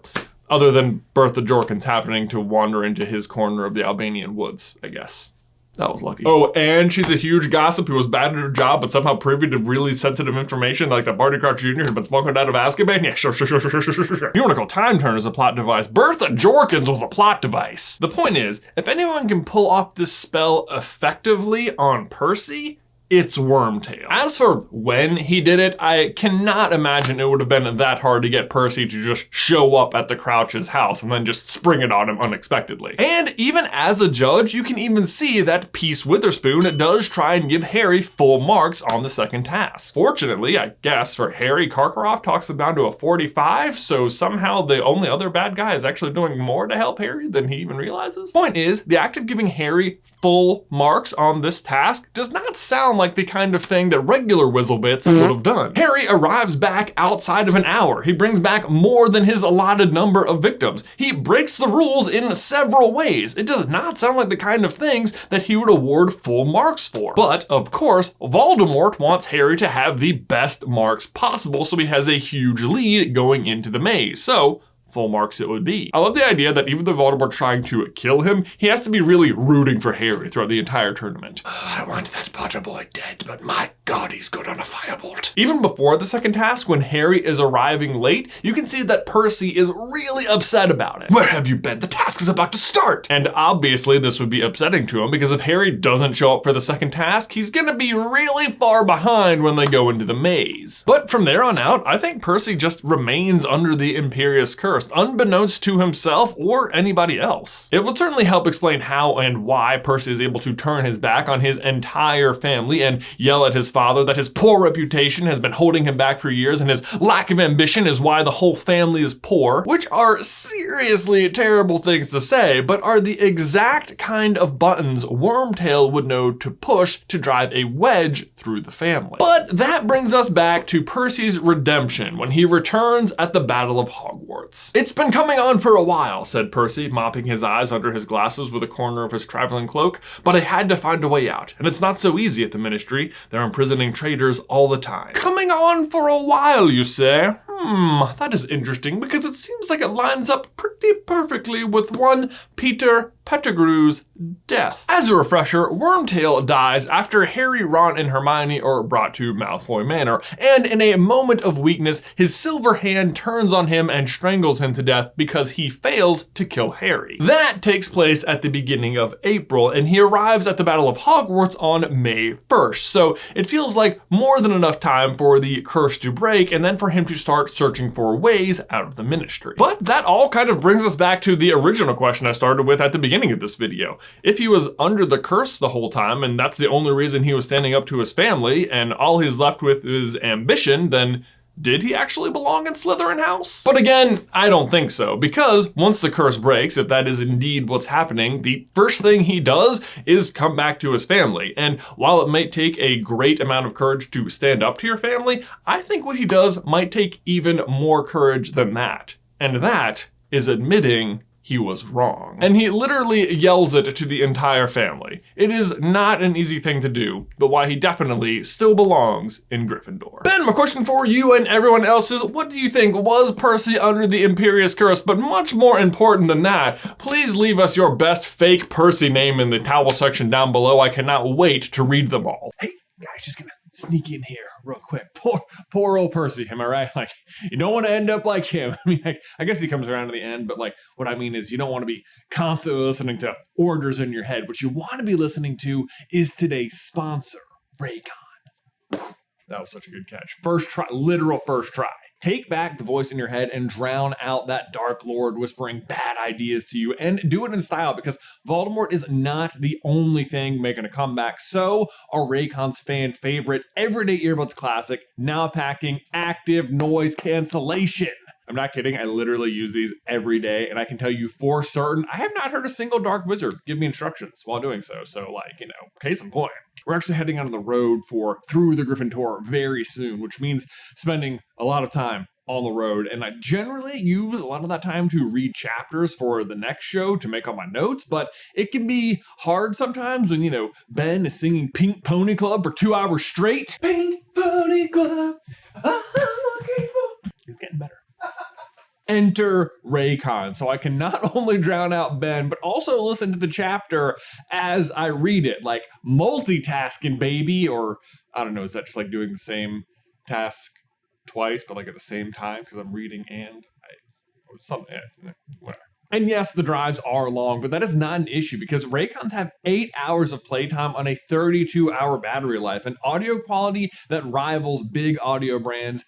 Other than Bertha Jorkins happening to wander into his corner of the Albanian woods, I guess. That was lucky. Oh, and she's a huge gossip who was bad at her job, but somehow privy to really sensitive information like that Barty Crouch Jr. had been smuggled out of Azkaban? Yeah, sure. You want to call Time Turner as a plot device? Bertha Jorkins was a plot device. The point is, if anyone can pull off this spell effectively on Percy, it's Wormtail. As for when he did it, I cannot imagine it would have been that hard to get Percy to just show up at the Crouch's house and then just spring it on him unexpectedly. And even as a judge, you can even see that Peace Witherspoon does try and give Harry full marks on the second task. Fortunately, I guess, for Harry, Karkaroff talks him down to a 45, so somehow the only other bad guy is actually doing more to help Harry than he even realizes. Point is, the act of giving Harry full marks on this task does not sound like the kind of thing that regular Wizzlebits would have done. Harry arrives back outside of an hour. He brings back more than his allotted number of victims. He breaks the rules in several ways. It does not sound like the kind of things that he would award full marks for. But, of course, Voldemort wants Harry to have the best marks possible, so he has a huge lead going into the maze. So, full marks it would be. I love the idea that even though Voldemort's trying to kill him, he has to be really rooting for Harry throughout the entire tournament. I want that Potter boy dead, but my God, he's good on a firebolt. Even before the second task, when Harry is arriving late, you can see that Percy is really upset about it. Where have you been? The task is about to start. And obviously this would be upsetting to him because if Harry doesn't show up for the second task, he's gonna be really far behind when they go into the maze. But from there on out, I think Percy just remains under the Imperious curse, unbeknownst to himself or anybody else. It would certainly help explain how and why Percy is able to turn his back on his entire family and yell at his father that his poor reputation has been holding him back for years and his lack of ambition is why the whole family is poor, which are seriously terrible things to say, but are the exact kind of buttons Wormtail would know to push to drive a wedge through the family. But that brings us back to Percy's redemption when he returns at the Battle of Hogwarts. It's been coming on for a while, said Percy, mopping his eyes under his glasses with a corner of his traveling cloak, but I had to find a way out, and it's not so easy at the Ministry. They're imprisoning traitors all the time. Coming on for a while, you say? That is interesting because it seems like it lines up pretty perfectly with one Peter Pettigrew's death. As a refresher, Wormtail dies after Harry, Ron, and Hermione are brought to Malfoy Manor, and in a moment of weakness, his silver hand turns on him and strangles him to death because he fails to kill Harry. That takes place at the beginning of April, and he arrives at the Battle of Hogwarts on May 1st, so it feels like more than enough time for the curse to break and then for him to start searching for ways out of the Ministry. But that all kind of brings us back to the original question I started with at the beginning of this video. If he was under the curse the whole time, and that's the only reason he was standing up to his family, and all he's left with is ambition, then did he actually belong in Slytherin House? But again, I don't think so, because once the curse breaks, if that is indeed what's happening, the first thing he does is come back to his family. And while it might take a great amount of courage to stand up to your family, I think what he does might take even more courage than that. And that is admitting he was wrong. And he literally yells it to the entire family. It is not an easy thing to do, but why he definitely still belongs in Gryffindor. Ben, my question for you and everyone else is, what do you think? Was Percy under the Imperious curse? But much more important than that, please leave us your best fake Percy name in the towel section down below. I cannot wait to read them all. Hey, guys, just gonna sneak in here real quick. Poor old Percy, am I right? Like, you don't want to end up like him. I mean, I guess he comes around to the end, but like, what I mean is you don't want to be constantly listening to orders in your head. What you want to be listening to is today's sponsor, Raycon. That was such a good catch. First try, literal first try. take back the voice in your head and drown out that Dark Lord whispering bad ideas to you, and do it in style, because Voldemort is not the only thing making a comeback. So are Raycon's fan favorite Everyday Earbuds Classic, now packing active noise cancellation. I'm not kidding, I literally use these every day, and I can tell you for certain, I have not heard a single Dark Wizard give me instructions while doing so. So, like, you know, case in point. We're actually heading out on the road for Through the Griffin Tour very soon, which means spending a lot of time on the road, and I generally use a lot of that time to read chapters for the next show to make all my notes, but it can be hard sometimes when, you know, Ben is singing Pink Pony Club for 2 hours straight. Pink Pony Club, he's getting better. Enter Raycon, so I can not only drown out Ben, but also listen to the chapter as I read it, like multitasking, baby, or I don't know, is that just like doing the same task twice, but like at the same time, because I'm reading or something, whatever. And yes, the drives are long, but that is not an issue because Raycons have 8 hours of playtime on a 32-hour battery life, and audio quality that rivals big audio brands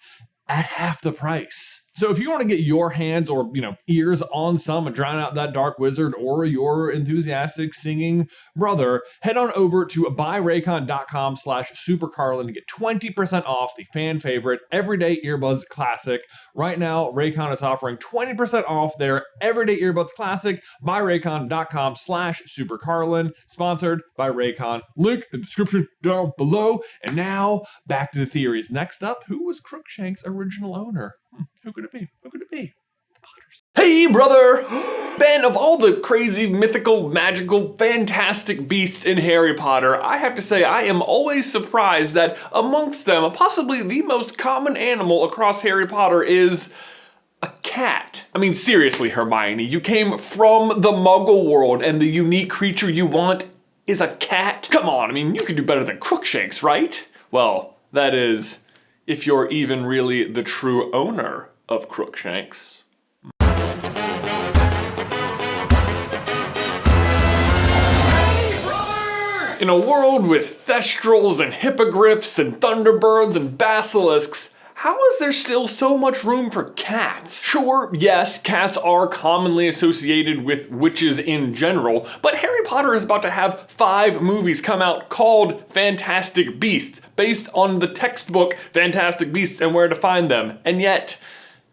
at half the price. So if you want to get your hands or, you know, ears on some and drown out that Dark Wizard or your enthusiastic singing brother, head on over to buyraycon.com/supercarlin to get 20% off the fan favorite Everyday Earbuds Classic. Right now, Raycon is offering 20% off their Everyday Earbuds Classic. Buyraycon.com/supercarlin, sponsored by Raycon. Link in the description down below. And now, back to the theories. Next up, who was Crookshanks' original owner? Who could it be? Who could it be? The Potters. Hey, brother! Ben, of all the crazy, mythical, magical, fantastic beasts in Harry Potter, I have to say I am always surprised that amongst them, possibly the most common animal across Harry Potter is a cat. I mean, seriously, Hermione, you came from the Muggle world and the unique creature you want is a cat? Come on, I mean, you could do better than Crookshanks, right? Well, that is, if you're even really the true owner of Crookshanks. In a world with thestrals and hippogriffs and thunderbirds and basilisks, how is there still so much room for cats? Sure, yes, cats are commonly associated with witches in general, but Harry Potter is about to have 5 movies come out called Fantastic Beasts, based on the textbook Fantastic Beasts and Where to Find Them, and yet,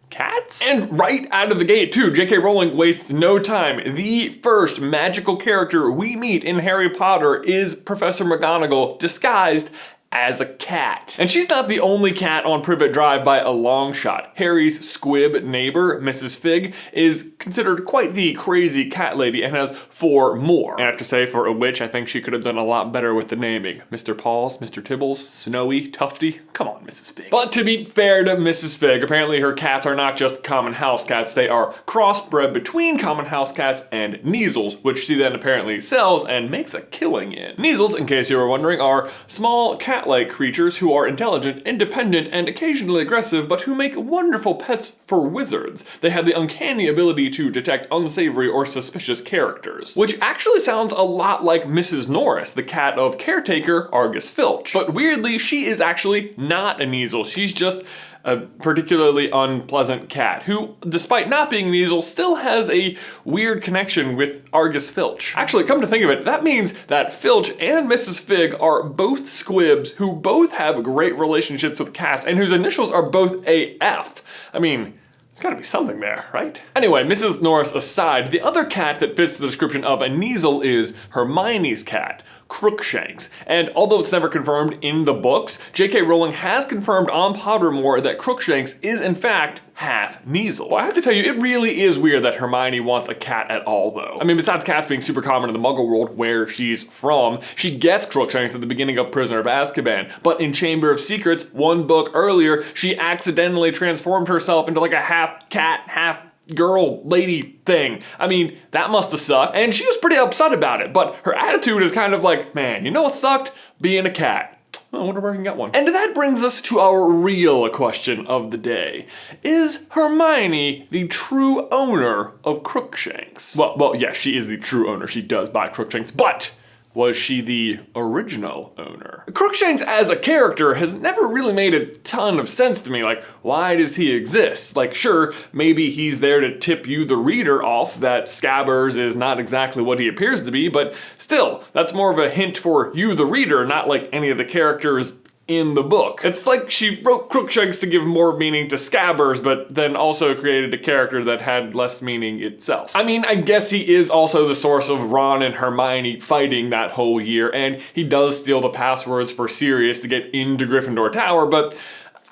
cats? And right out of the gate too, J.K. Rowling wastes no time. The first magical character we meet in Harry Potter is Professor McGonagall disguised as a cat. And she's not the only cat on Privet Drive by a long shot. Harry's squib neighbor, Mrs. Fig, is considered quite the crazy cat lady and has 4 more. And I have to say, for a witch, I think she could have done a lot better with the naming. Mr. Pauls, Mr. Tibbles, Snowy, Tufty. Come on, Mrs. Fig. But to be fair to Mrs. Fig, apparently her cats are not just common house cats, they are crossbred between common house cats and Kneazles, which she then apparently sells and makes a killing in. Kneazles, in case you were wondering, are small cat-like creatures who are intelligent, independent, and occasionally aggressive, but who make wonderful pets for wizards. They have the uncanny ability to detect unsavory or suspicious characters, which actually sounds a lot like Mrs. Norris, the cat of caretaker Argus Filch. But weirdly, she is actually not a Kneazle. She's just a particularly unpleasant cat who, despite not being Kneazle, still has a weird connection with Argus Filch. Actually, come to think of it, that means that Filch and Mrs. Fig are both squibs who both have great relationships with cats and whose initials are both AF. I mean, there's gotta be something there, right? Anyway, Mrs. Norris aside, the other cat that fits the description of a Kneazle is Hermione's cat, Crookshanks. And although it's never confirmed in the books, J.K. Rowling has confirmed on Pottermore that Crookshanks is in fact half Kneazle. Well, I have to tell you, it really is weird that Hermione wants a cat at all, though. I mean, besides cats being super common in the Muggle world where she's from, she gets Crookshanks at the beginning of Prisoner of Azkaban, but in Chamber of Secrets, 1 book earlier, she accidentally transformed herself into like a half cat, half girl lady thing. I mean, that must have sucked. And she was pretty upset about it, but her attitude is kind of like, man, you know what sucked? Being a cat. I wonder where I can get one. And that brings us to our real question of the day. Is Hermione the true owner of Crookshanks? Well, yes, she is the true owner. She does buy Crookshanks, but Was she the original owner? Crookshanks as a character has never really made a ton of sense to me. Like, why does he exist? Like, sure, maybe he's there to tip you, the reader, off that Scabbers is not exactly what he appears to be, but still, that's more of a hint for you, the reader, not like any of the characters in the book. It's like she wrote Crookshanks to give more meaning to Scabbers, but then also created a character that had less meaning itself. I mean, I guess he is also the source of Ron and Hermione fighting that whole year, and he does steal the passwords for Sirius to get into Gryffindor Tower, but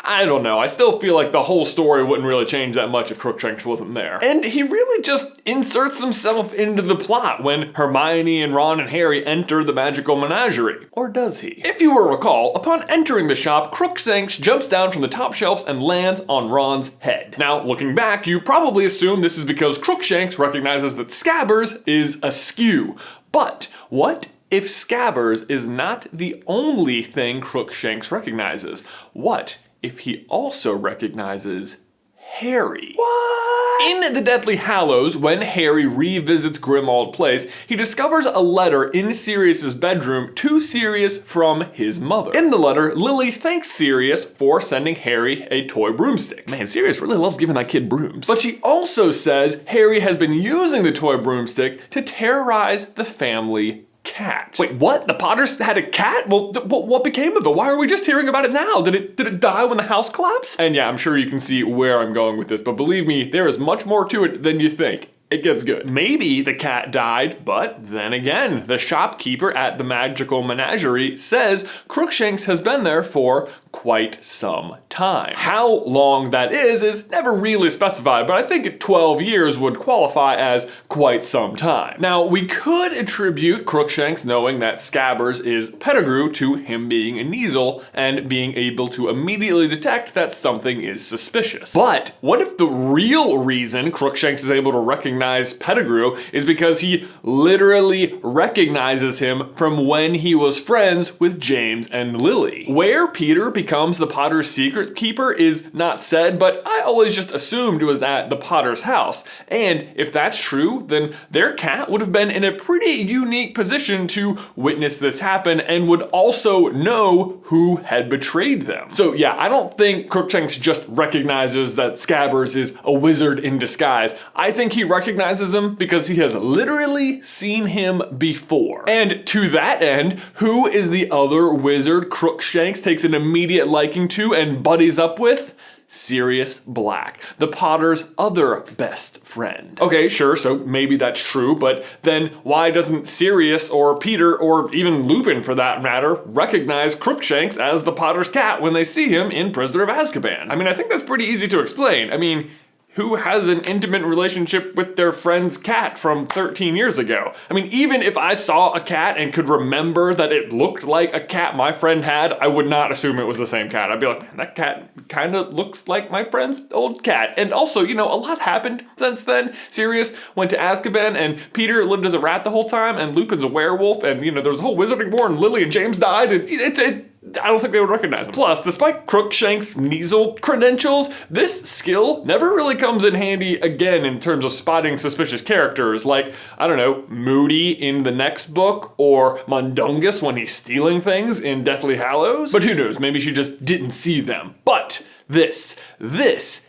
I don't know, I still feel like the whole story wouldn't really change that much if Crookshanks wasn't there. And he really just inserts himself into the plot when Hermione and Ron and Harry enter the magical menagerie. Or does he? If you will recall, upon entering the shop, Crookshanks jumps down from the top shelves and lands on Ron's head. Now, looking back, you probably assume this is because Crookshanks recognizes that Scabbers is askew. But what if Scabbers is not the only thing Crookshanks recognizes? What if he also recognizes Harry? What? In the Deathly Hallows, when Harry revisits Grimmauld Place, he discovers a letter in Sirius's bedroom to Sirius from his mother. In the letter, Lily thanks Sirius for sending Harry a toy broomstick. Man, Sirius really loves giving that kid brooms. But she also says Harry has been using the toy broomstick to terrorize the family cat. Wait, what? The Potters had a cat? Well, what became of it? Why are we just hearing about it now? Did it die when the house collapsed? And yeah, I'm sure you can see where I'm going with this, but believe me, there is much more to it than you think. It gets good. Maybe the cat died, but then again, the shopkeeper at the magical menagerie says Crookshanks has been there for quite some time. How long that is never really specified, but I think 12 years would qualify as quite some time. Now, we could attribute Crookshanks knowing that Scabbers is Pettigrew to him being a Kneazle and being able to immediately detect that something is suspicious. But what if the real reason Crookshanks is able to recognize Pettigrew is because he literally recognizes him from when he was friends with James and Lily? Where Peter becomes the Potter's secret keeper is not said, but I always just assumed it was at the Potter's house. And if that's true, then their cat would have been in a pretty unique position to witness this happen and would also know who had betrayed them. So yeah, I don't think Crookshanks just recognizes that Scabbers is a wizard in disguise. I think he recognizes him because he has literally seen him before. And to that end, who is the other wizard Crookshanks takes an immediate liking to and buddies up with? Sirius Black, the Potter's other best friend. Okay, sure, so maybe that's true, but then why doesn't Sirius or Peter or even Lupin for that matter recognize Crookshanks as the Potter's cat when they see him in Prisoner of Azkaban? I mean, I think that's pretty easy to explain. I mean, who has an intimate relationship with their friend's cat from 13 years ago? I mean, even if I saw a cat and could remember that it looked like a cat my friend had, I would not assume it was the same cat. I'd be like, man, that cat kind of looks like my friend's old cat. And also, you know, a lot happened since then. Sirius went to Azkaban and Peter lived as a rat the whole time and Lupin's a werewolf and, you know, there's a whole Wizarding War and Lily and James died and I don't think they would recognize him. Plus, despite Crookshanks' Kneazle credentials, this skill never really comes in handy again in terms of spotting suspicious characters like, I don't know, Moody in the next book or Mundungus when he's stealing things in Deathly Hallows. But who knows, maybe she just didn't see them. But this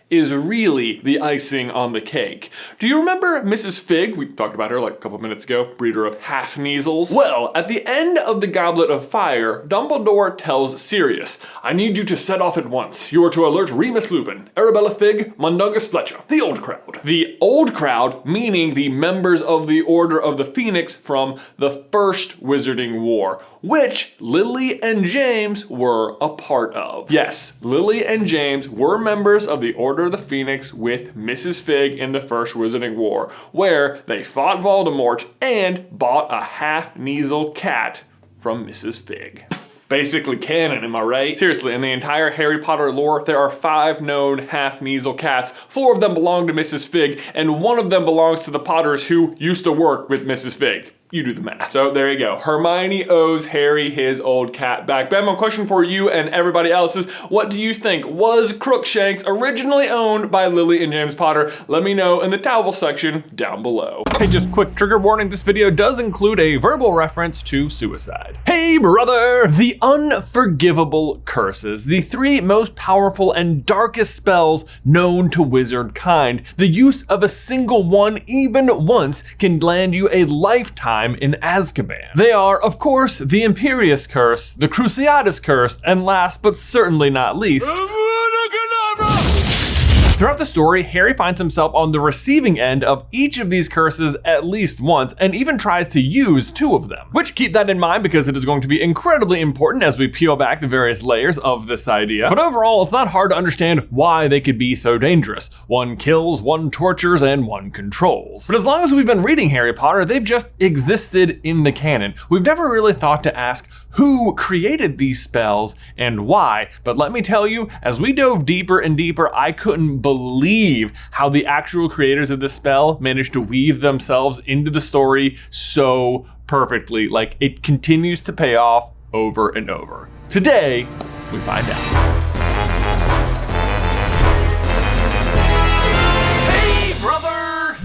is really the icing on the cake. Do you remember Mrs. Fig? We talked about her like a couple minutes ago, breeder of half Kneazles. Well, at the end of the Goblet of Fire, Dumbledore tells Sirius, I need you to set off at once. You are to alert Remus Lupin, Arabella Fig, Mundungus Fletcher, the old crowd. The old crowd, meaning the members of the Order of the Phoenix from the first Wizarding War, which Lily and James were a part of. Yes, Lily and James were members of the Order of the Phoenix with Mrs. Fig in the First Wizarding War, where they fought Voldemort and bought a half Kneazle cat from Mrs. Fig. Basically canon, am I right? Seriously, in the entire Harry Potter lore, there are 5 known half Kneazle cats. 4 of them belong to Mrs. Fig, and 1 of them belongs to the Potters who used to work with Mrs. Fig. You do the math. So there you go. Hermione owes Harry his old cat back. Ben, my question for you and everybody else is, what do you think? Was Crookshanks originally owned by Lily and James Potter? Let me know in the towel section down below. Hey, just quick trigger warning, this video does include a verbal reference to suicide. Hey brother! The Unforgivable curses, the 3 most powerful and darkest spells known to wizard kind. The use of a single one even once can land you a lifetime in Azkaban. They are, of course, the Imperious curse, the Cruciatus curse, and last but certainly not least, throughout the story, Harry finds himself on the receiving end of each of these curses at least once, and even tries to use 2 of them. Which, keep that in mind because it is going to be incredibly important as we peel back the various layers of this idea. But overall, it's not hard to understand why they could be so dangerous. One kills, one tortures, and one controls. But as long as we've been reading Harry Potter, they've just existed in the canon. We've never really thought to ask who created these spells and why. But let me tell you, as we dove deeper and deeper, I couldn't believe how the actual creators of this spell managed to weave themselves into the story so perfectly. Like, it continues to pay off over and over. Today, we find out. Hey, brother!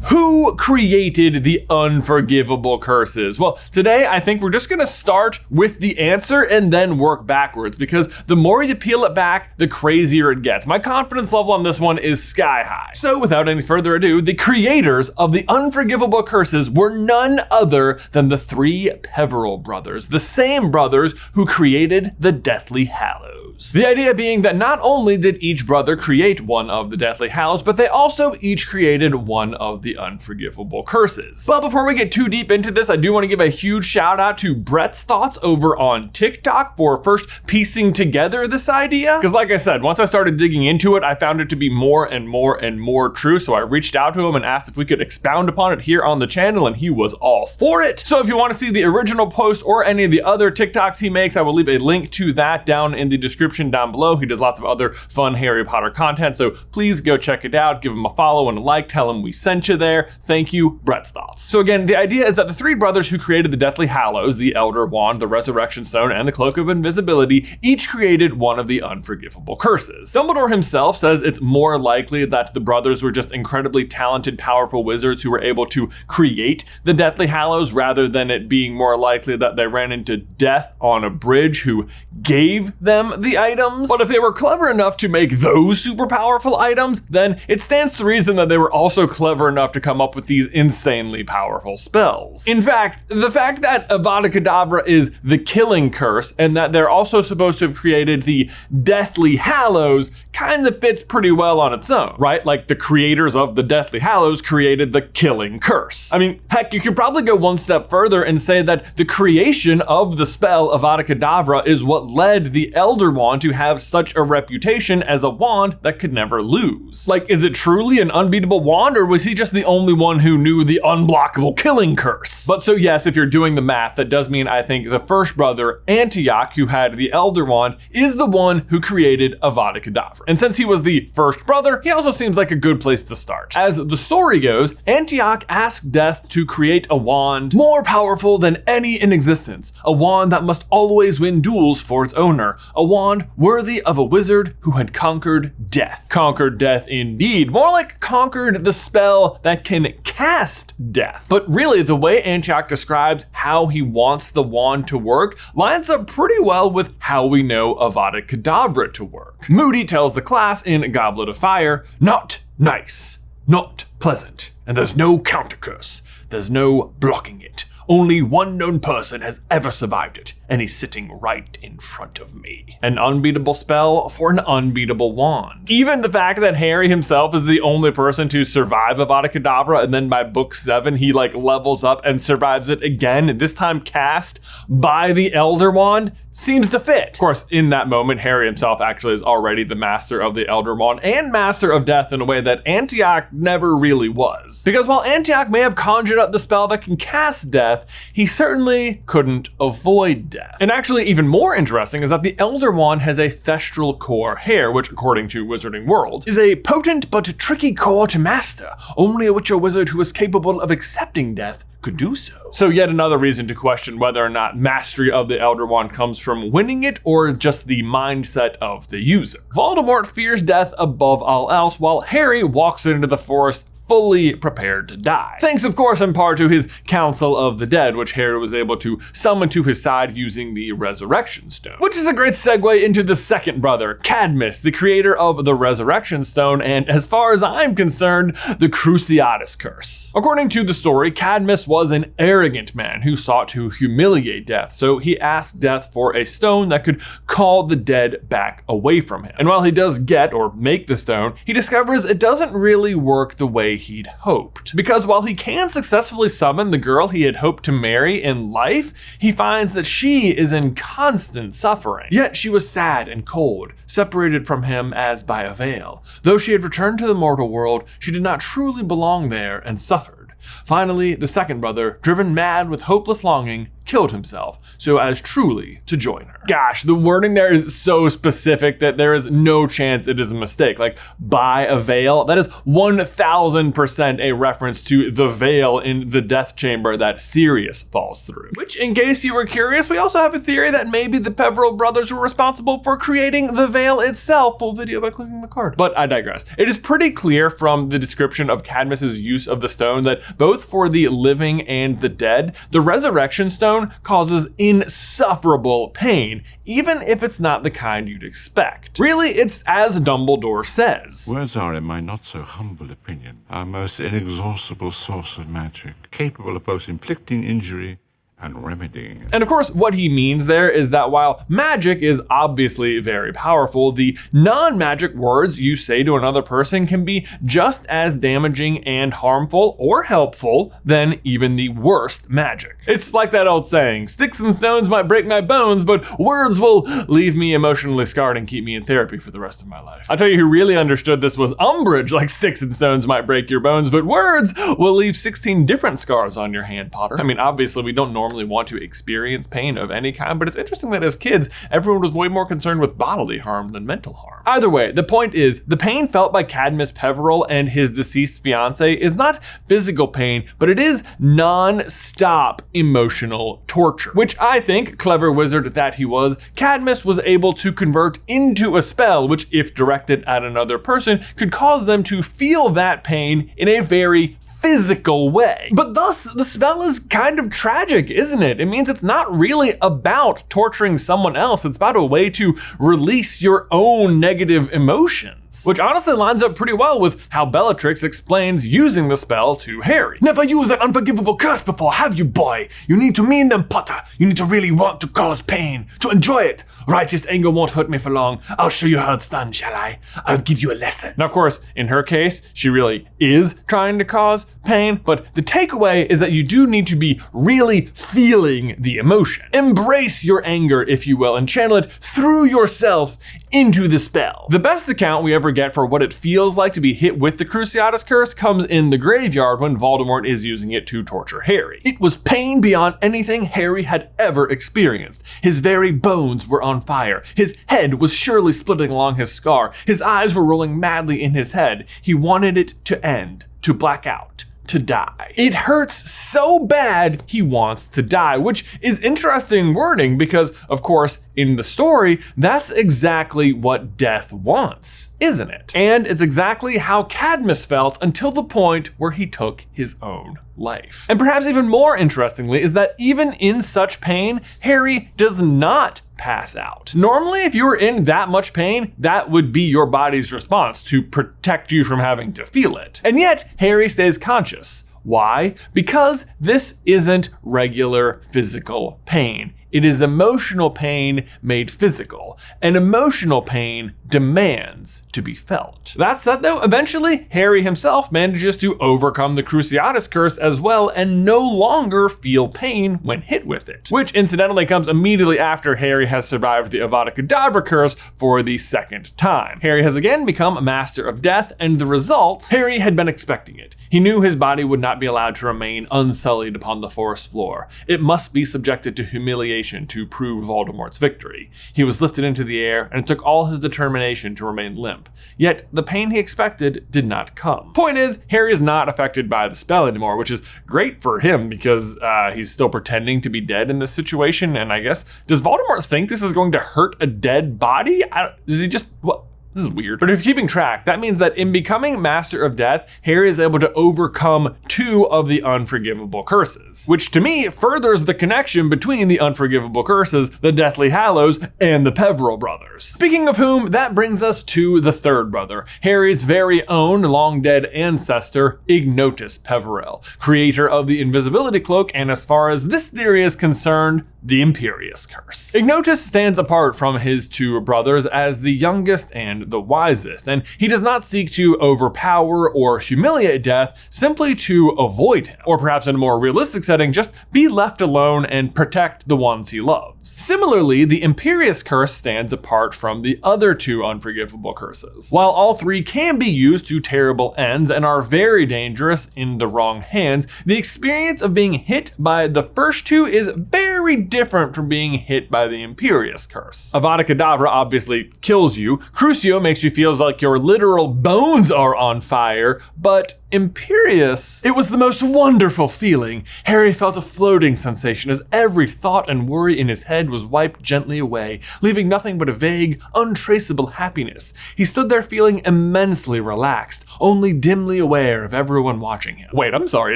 Who created the unforgivable curses? Well, today I think we're just gonna start with the answer and then work backwards, because the more you peel it back, the crazier it gets. My confidence level on this one is sky high. So without any further ado, the creators of the unforgivable curses were none other than the 3 Peverell brothers, the same brothers who created the Deathly Hallows. The idea being that not only did each brother create one of the Deathly Hallows, but they also each created one of the unforgivable curses. But before we get too deep into this, I do want to give a huge shout out to Brett's thoughts over on TikTok for first piecing together this idea. Because like I said, once I started digging into it, I found it to be more and more and more true. So I reached out to him and asked if we could expound upon it here on the channel, and he was all for it. So if you want to see the original post or any of the other TikToks he makes, I will leave a link to that down in the description down below. He does lots of other fun Harry Potter content, so please go check it out, give him a follow and a like, tell him we sent you there. Thank you, Brett's thoughts. So again, the idea is that the 3 brothers who created the Deathly Hallows, the Elder Wand, the Resurrection Stone, and the Cloak of Invisibility, each created one of the unforgivable curses. Dumbledore himself says it's more likely that the brothers were just incredibly talented, powerful wizards who were able to create the Deathly Hallows, rather than it being more likely that they ran into death on a bridge who gave them the items. But if they were clever enough to make those super powerful items, then it stands to reason that they were also clever enough to come up with these insanely powerful spells. In fact, the fact that Avada Kedavra is the killing curse, and that they're also supposed to have created the Deathly Hallows, kind of fits pretty well on its own, right? Like, the creators of the Deathly Hallows created the killing curse. I mean, heck, you could probably go one step further and say that the creation of the spell Avada Kedavra is what led the Elder Wand to have such a reputation as a wand that could never lose. Like, is it truly an unbeatable wand, or was he just the only one who knew the unblockable killing curse? But so yes, if you're doing the math, that does mean I think the first brother, Antioch, who had the Elder Wand, is the one who created Avada Kedavra. And since he was the first brother, he also seems like a good place to start. As the story goes, Antioch asked Death to create a wand more powerful than any in existence, a wand that must always win duels for its owner, a wand worthy of a wizard who had conquered death. Conquered death indeed, more like conquered the spell that can cast death. But really, the way Antioch describes how he wants the wand to work lines up pretty well with how we know Avada Kedavra to work. Moody tells the class in Goblet of Fire, "Not nice, not pleasant, and there's no counter curse. There's no blocking it. Only one known person has ever survived it, and he's sitting right in front of me." An unbeatable spell for an unbeatable wand. Even the fact that Harry himself is the only person to survive Avada Kedavra, and then by book 7 he like levels up and survives it again, this time cast by the Elder Wand, seems to fit. Of course, in that moment, Harry himself actually is already the master of the Elder Wand and master of death in a way that Antioch never really was. Because while Antioch may have conjured up the spell that can cast death, death, he certainly couldn't avoid death. And actually even more interesting is that the Elder Wand has a thestral core hair, which according to Wizarding World, is a potent but tricky core to master. Only a Witcher wizard who is capable of accepting death could do so. So yet another reason to question whether or not mastery of the Elder Wand comes from winning it or just the mindset of the user. Voldemort fears death above all else, while Harry walks into the forest fully prepared to die. Thanks of course in part to his Council of the Dead, which Harry was able to summon to his side using the Resurrection Stone. Which is a great segue into the second brother, Cadmus, the creator of the Resurrection Stone, and as far as I'm concerned, the Cruciatus curse. According to the story, Cadmus was an arrogant man who sought to humiliate death, so he asked death for a stone that could call the dead back away from him. And while he does get or make the stone, he discovers it doesn't really work the way he'd hoped. Because while he can successfully summon the girl he had hoped to marry in life, he finds that she is in constant suffering. Yet she was sad and cold, separated from him as by a veil. Though she had returned to the mortal world, she did not truly belong there and suffered. Finally, the second brother, driven mad with hopeless longing, killed himself so as truly to join her. Gosh, the wording there is so specific that there is no chance it is a mistake. Like, by a veil, that is 1000% a reference to the veil in the death chamber that Sirius falls through. Which, in case you were curious, we also have a theory that maybe the Peverell brothers were responsible for creating the veil itself. Full video by clicking the card. But I digress. It is pretty clear from the description of Cadmus's use of the stone that both for the living and the dead, the Resurrection Stone causes insufferable pain, even if it's not the kind you'd expect. Really, it's as Dumbledore says. Words are, in my not so humble opinion, our most inexhaustible source of magic, capable of both inflicting injury and remedying it. And of course, what he means there is that while magic is obviously very powerful, the non-magic words you say to another person can be just as damaging and harmful or helpful than even the worst magic. It's like that old saying, sticks and stones might break my bones, but words will leave me emotionally scarred and keep me in therapy for the rest of my life. I'll tell you who really understood this was Umbridge, like sticks and stones might break your bones, but words will leave 16 different scars on your hand, Potter. I mean, obviously we don't normally want to experience pain of any kind, but it's interesting that as kids, everyone was way more concerned with bodily harm than mental harm. Either way, the point is, the pain felt by Cadmus Peverell and his deceased fiancée is not physical pain, but it is non-stop emotional torture, which I think, clever wizard that he was, Cadmus was able to convert into a spell, which if directed at another person, could cause them to feel that pain in a very physical way. But thus, the spell is kind of tragic, isn't it? It means it's not really about torturing someone else. It's about a way to release your own negative emotions. Which honestly lines up pretty well with how Bellatrix explains using the spell to Harry. Never use an unforgivable curse before, have you, boy? You need to mean them, Potter. You need to really want to cause pain, to enjoy it. Righteous anger won't hurt me for long. I'll show you how it's done, shall I? I'll give you a lesson. Now, of course, in her case, she really is trying to cause pain, but the takeaway is that you do need to be really feeling the emotion. Embrace your anger, if you will, and channel it through yourself into the spell. The best account we ever get for what it feels like to be hit with the Cruciatus curse comes in the graveyard when Voldemort is using it to torture Harry. It was pain beyond anything Harry had ever experienced. His very bones were on fire. His head was surely splitting along his scar. His eyes were rolling madly in his head. He wanted it to end, to black out, to die. It hurts so bad he wants to die, which is interesting wording because, of course, in the story, that's exactly what death wants, isn't it? And it's exactly how Cadmus felt until the point where he took his own life. And perhaps even more interestingly is that even in such pain, Harry does not pass out. Normally, if you were in that much pain, that would be your body's response to protect you from having to feel it. And yet, Harry stays conscious. Why? Because this isn't regular physical pain. It is emotional pain made physical, and emotional pain demands to be felt. That said though, eventually Harry himself manages to overcome the Cruciatus curse as well and no longer feel pain when hit with it, which incidentally comes immediately after Harry has survived the Avada Kedavra curse for the second time. Harry has again become a master of death, and the result, Harry had been expecting it. He knew his body would not be allowed to remain unsullied upon the forest floor. It must be subjected to humiliation to prove Voldemort's victory. He was lifted into the air, and it took all his determination to remain limp. Yet, the pain he expected did not come. Point is, Harry is not affected by the spell anymore, which is great for him because he's still pretending to be dead in this situation, and I guess, does Voldemort think this is going to hurt a dead body? Does he just, what? This is weird. But if you're keeping track, that means that in becoming Master of Death, Harry is able to overcome 2 of the unforgivable curses, which to me furthers the connection between the unforgivable curses, the Deathly Hallows, and the Peverell brothers. Speaking of whom, that brings us to the third brother, Harry's very own long-dead ancestor, Ignotus Peverell, creator of the invisibility cloak, and as far as this theory is concerned, the Imperious curse. Ignotus stands apart from his 2 brothers as the youngest and the wisest, and he does not seek to overpower or humiliate death, simply to avoid him, or perhaps in a more realistic setting, just be left alone and protect the ones he loves. Similarly, the Imperious curse stands apart from the other 2 unforgivable curses. While all 3 can be used to terrible ends and are very dangerous in the wrong hands, the experience of being hit by the first 2 is very different from being hit by the Imperious curse. Avada Kedavra obviously kills you, Crucio makes you feel like your literal bones are on fire, but Imperious, it was the most wonderful feeling. Harry felt a floating sensation as every thought and worry in his head was wiped gently away, leaving nothing but a vague, untraceable happiness. He stood there feeling immensely relaxed, only dimly aware of everyone watching him. Wait, I'm sorry,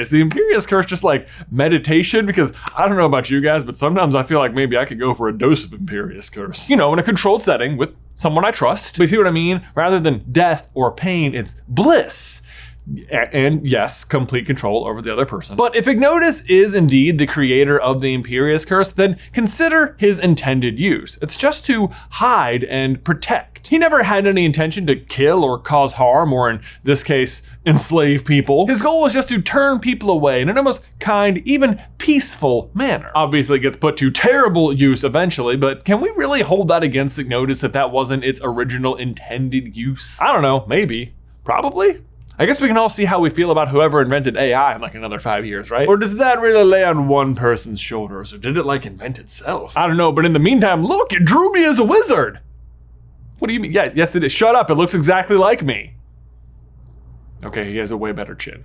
is the Imperious curse just like meditation? Because I don't know about you guys, but sometimes I feel like maybe I could go for a dose of Imperious curse. You know, in a controlled setting with someone I trust. But you see what I mean? Rather than death or pain, it's bliss. And yes, complete control over the other person. But if Ignotus is indeed the creator of the Imperious curse, then consider his intended use. It's just to hide and protect. He never had any intention to kill or cause harm, or in this case, enslave people. His goal was just to turn people away in an almost kind, even peaceful manner. Obviously it gets put to terrible use eventually, but can we really hold that against Ignotus if that wasn't its original intended use? I don't know, maybe, probably. I guess we can all see how we feel about whoever invented AI in like another 5 years, right? Or does that really lay on one person's shoulders, or did it like invent itself? I don't know, but in the meantime, look, it drew me as a wizard. What do you mean? Yeah, yes it is. Shut up, it looks exactly like me. Okay, he has a way better chin.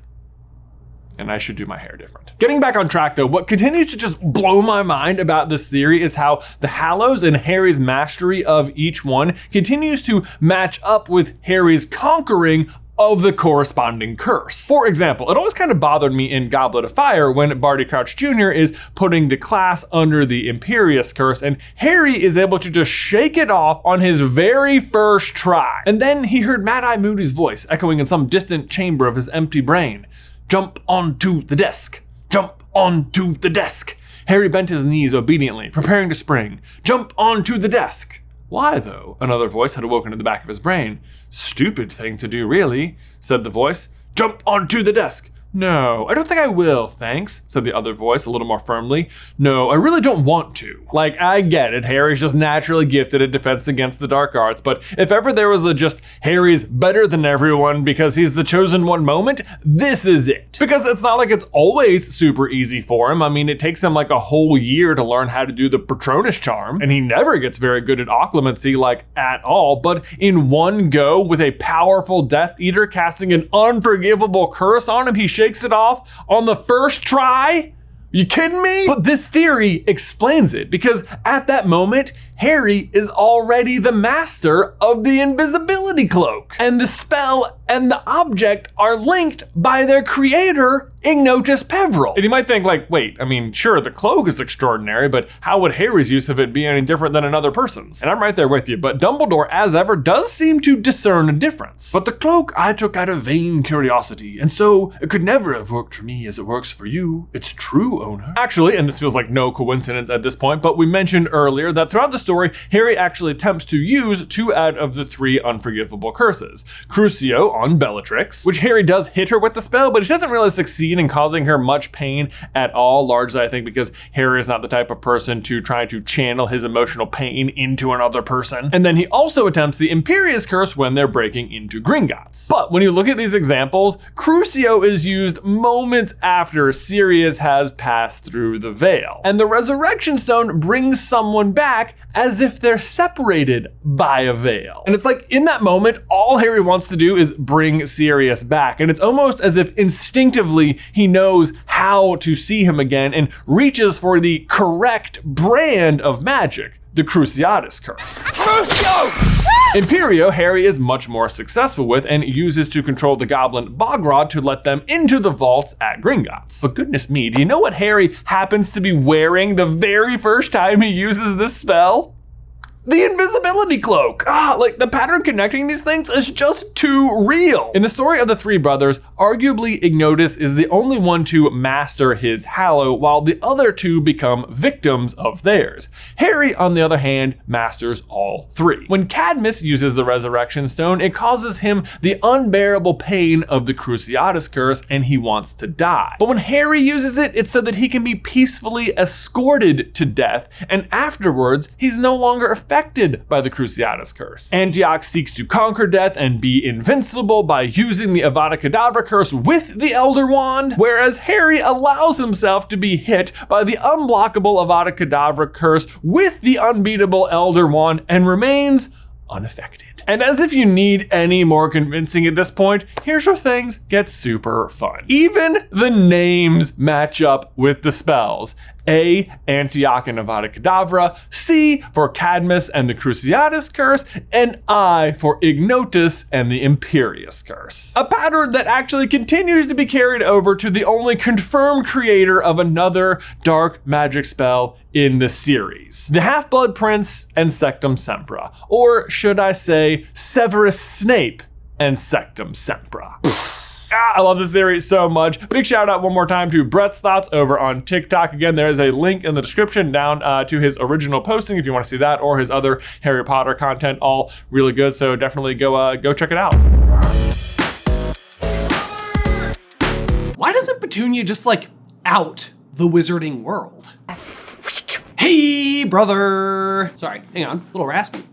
And I should do my hair different. Getting back on track though, what continues to just blow my mind about this theory is how the Hallows and Harry's mastery of each one continues to match up with Harry's conquering of the corresponding curse. For example, it always kind of bothered me in Goblet of Fire when Barty Crouch Jr. is putting the class under the Imperious curse, and Harry is able to just shake it off on his very first try. And then he heard Mad-Eye Moody's voice echoing in some distant chamber of his empty brain. Jump onto the desk. Jump onto the desk. Harry bent his knees obediently, preparing to spring. Jump onto the desk. Why, though? Another voice had awoken in the back of his brain. Stupid thing to do, really, said the voice. Jump onto the desk. No, I don't think I will, thanks, said the other voice a little more firmly. No, I really don't want to. Like, I get it, Harry's just naturally gifted at defense against the dark arts, but if ever there was a just Harry's better than everyone because he's the chosen one moment, this is it. Because it's not like it's always super easy for him. I mean, it takes him like a whole year to learn how to do the Patronus charm, and he never gets very good at occlumency, like, at all, but in one go, with a powerful Death Eater casting an unforgivable curse on him, he shakes it off on the first try? You kidding me? But this theory explains it, because at that moment, Harry is already the master of the invisibility cloak, and the spell and the object are linked by their creator, Ignotus Peverell. And you might think like, wait, I mean, sure, the cloak is extraordinary, but how would Harry's use of it be any different than another person's? And I'm right there with you, but Dumbledore, as ever, does seem to discern a difference. But the cloak I took out of vain curiosity, and so it could never have worked for me as it works for you, its true owner. Actually, and this feels like no coincidence at this point, but we mentioned earlier that throughout the story, Harry actually attempts to use 2 out of the 3 unforgivable curses. Crucio on Bellatrix, which Harry does hit her with the spell, but he doesn't really succeed in causing her much pain at all, largely I think because Harry is not the type of person to try to channel his emotional pain into another person. And then he also attempts the Imperious curse when they're breaking into Gringotts. But when you look at these examples, Crucio is used moments after Sirius has passed through the veil. And the Resurrection Stone brings someone back as if they're separated by a veil. And it's like in that moment, all Harry wants to do is bring Sirius back. And it's almost as if instinctively he knows how to see him again and reaches for the correct brand of magic, the Cruciatus curse. Crucio! Imperio, Harry is much more successful with and uses to control the goblin Bogrod to let them into the vaults at Gringotts. But goodness me, do you know what Harry happens to be wearing the very first time he uses this spell? The invisibility cloak. Like the pattern connecting these things is just too real. In the story of the 3 brothers, arguably Ignotus is the only one to master his Hallow, while the other 2 become victims of theirs. Harry, on the other hand, masters all 3. When Cadmus uses the Resurrection Stone, it causes him the unbearable pain of the Cruciatus curse, and he wants to die. But when Harry uses it, it's so that he can be peacefully escorted to death, and afterwards, he's no longer affected by the Cruciatus curse. Antioch seeks to conquer death and be invincible by using the Avada Kedavra curse with the Elder Wand, whereas Harry allows himself to be hit by the unblockable Avada Kedavra curse with the unbeatable Elder Wand and remains unaffected. And as if you need any more convincing at this point, here's where things get super fun. Even the names match up with the spells. A, Antioch and Avada Kedavra, C for Cadmus and the Cruciatus curse, and I for Ignotus and the Imperious curse. A pattern that actually continues to be carried over to the only confirmed creator of another dark magic spell in the series. The Half-Blood Prince and Sectum Sempra, or should I say Severus Snape and Sectum Sempra. I love this theory so much. Big shout out one more time to Brett's Thoughts over on TikTok. Again, there is a link in the description down to his original posting if you want to see that, or his other Harry Potter content, all really good. So definitely go check it out. Why doesn't Petunia just like out the wizarding world? Hey, brother. Sorry, hang on, a little raspy.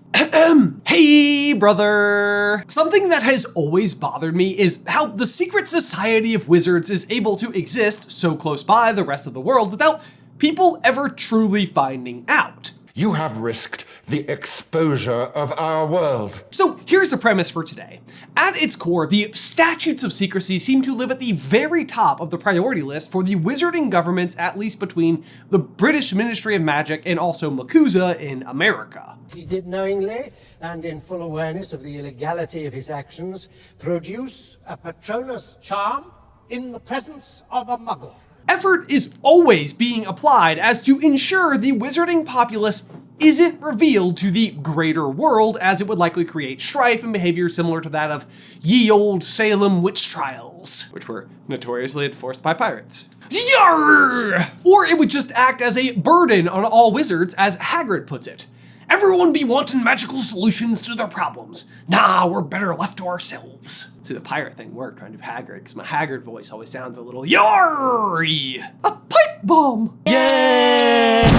Hey, brother. Something that has always bothered me is how the secret society of wizards is able to exist so close by the rest of the world without people ever truly finding out. You have risked the exposure of our world. So here's the premise for today. At its core, the statutes of secrecy seem to live at the very top of the priority list for the wizarding governments, at least between the British Ministry of Magic and also MACUSA in America. He did knowingly, and in full awareness of the illegality of his actions, produce a Patronus charm in the presence of a muggle. Effort is always being applied as to ensure the wizarding populace isn't revealed to the greater world, as it would likely create strife and behavior similar to that of ye old Salem witch trials, which were notoriously enforced by pirates. Yarr! Or it would just act as a burden on all wizards, as Hagrid puts it. Everyone be wanting magical solutions to their problems. Nah, we're better left to ourselves. See, the pirate thing worked trying to do Hagrid, because my Hagrid voice always sounds a little yarry. A pipe bomb! Yeah!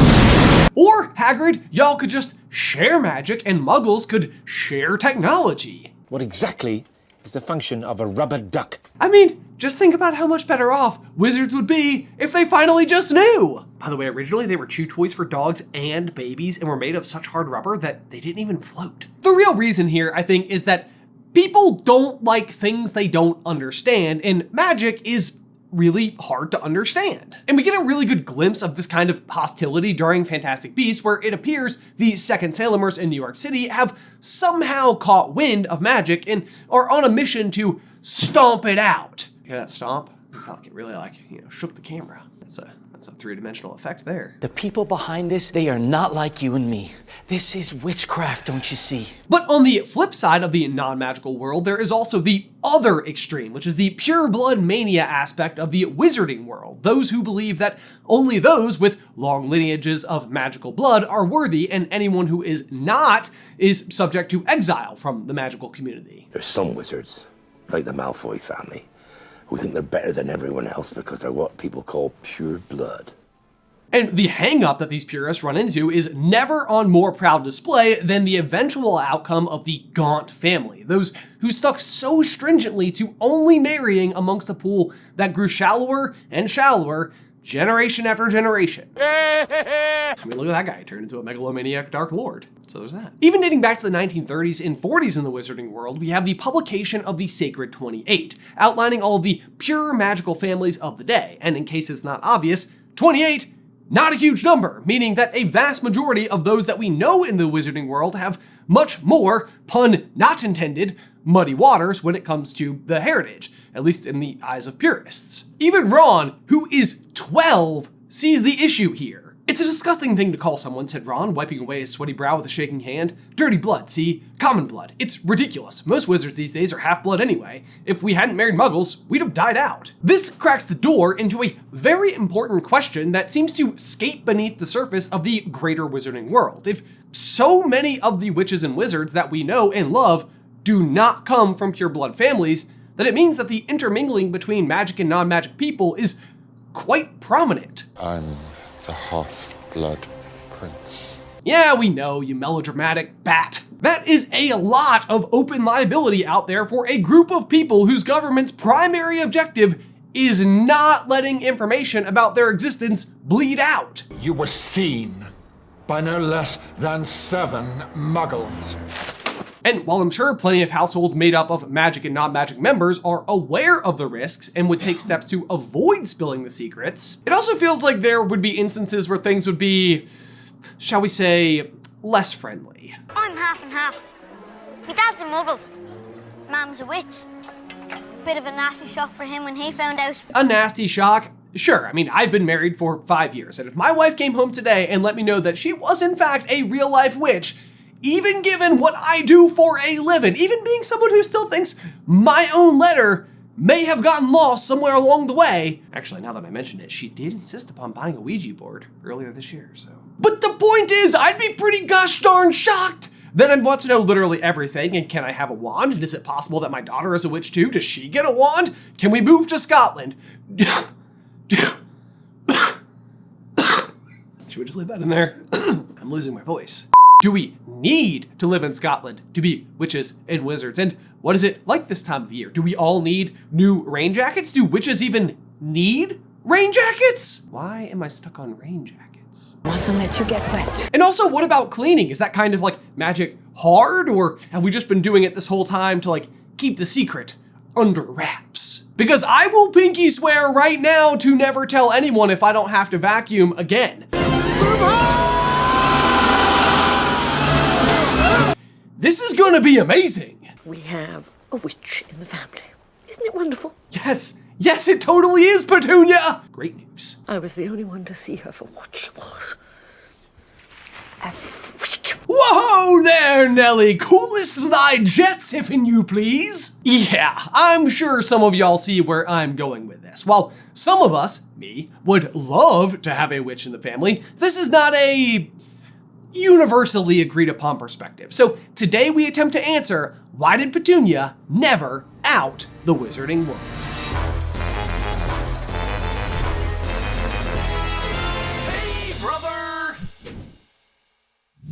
Or, Hagrid, y'all could just share magic and muggles could share technology. What exactly is the function of a rubber duck? I mean, just think about how much better off wizards would be if they finally just knew. By the way, originally they were chew toys for dogs and babies and were made of such hard rubber that they didn't even float. The real reason here, I think, is that people don't like things they don't understand, and magic is really hard to understand. And we get a really good glimpse of this kind of hostility during Fantastic Beasts, where it appears the Second Salemers in New York City have somehow caught wind of magic and are on a mission to stomp it out. You hear that stomp? I felt like it really shook the camera. That's a three-dimensional effect there. The people behind this, they are not like you and me. This is witchcraft, don't you see? But on the flip side of the non-magical world, there is also the other extreme, which is the pure blood mania aspect of the wizarding world. Those who believe that only those with long lineages of magical blood are worthy, and anyone who is not is subject to exile from the magical community. There's some wizards, like the Malfoy family, who think they're better than everyone else because they're what people call pure blood. And the hang-up that these purists run into is never on more proud display than the eventual outcome of the Gaunt family, those who stuck so stringently to only marrying amongst a pool that grew shallower and shallower generation after generation. I mean, look at that guy, turned into a megalomaniac Dark Lord. So there's that. Even dating back to the 1930s and 40s in the wizarding world, we have the publication of the Sacred 28, outlining all of the pure magical families of the day. And in case it's not obvious, 28, not a huge number, meaning that a vast majority of those that we know in the wizarding world have much more, pun not intended, muddy waters when it comes to the heritage, at least in the eyes of purists. Even Ron, who is 12, sees the issue here. It's a disgusting thing to call someone, said Ron, wiping away his sweaty brow with a shaking hand. Dirty blood, see? Common blood. It's ridiculous. Most wizards these days are half-blood anyway. If we hadn't married muggles, we'd have died out. This cracks the door into a very important question that seems to skate beneath the surface of the greater wizarding world. If so many of the witches and wizards that we know and love do not come from pure blood families, then it means that the intermingling between magic and non-magic people is quite prominent. I'm the half-blood prince. Yeah, we know, you melodramatic bat. That is a lot of open liability out there for a group of people whose government's primary objective is not letting information about their existence bleed out. You were seen by no less than 7 muggles. And while I'm sure plenty of households made up of magic and non-magic members are aware of the risks and would take steps to avoid spilling the secrets, it also feels like there would be instances where things would be, shall we say, less friendly. I'm half and half. My dad's a muggle. Mum's a witch. Bit of a nasty shock for him when he found out. A nasty shock? Sure, I mean, I've been married for 5 years, and if my wife came home today and let me know that she was in fact a real-life witch, even given what I do for a living, even being someone who still thinks my own letter may have gotten lost somewhere along the way. Actually, now that I mentioned it, she did insist upon buying a Ouija board earlier this year, so. But the point is, I'd be pretty gosh darn shocked. Then I'd want to know literally everything, and can I have a wand? And is it possible that my daughter is a witch too? Does she get a wand? Can we move to Scotland? Should we just leave that in there? I'm losing my voice. Do we need to live in Scotland to be witches and wizards? And what is it like this time of year? Do we all need new rain jackets? Do witches even need rain jackets? Why am I stuck on rain jackets? Mustn't let you get wet. And also, what about cleaning? Is that kind of like magic hard? Or have we just been doing it this whole time to like keep the secret under wraps? Because I will pinky swear right now to never tell anyone if I don't have to vacuum again. This is gonna be amazing. We have a witch in the family. Isn't it wonderful? Yes, yes, it totally is, Petunia. Great news. I was the only one to see her for what she was. A freak. Whoa there, Nelly. Coolest thy jets, if you please. Yeah, I'm sure some of y'all see where I'm going with this. While some of us, me, would love to have a witch in the family, this is not a universally agreed upon perspective. So today we attempt to answer, why did Petunia never out the wizarding world?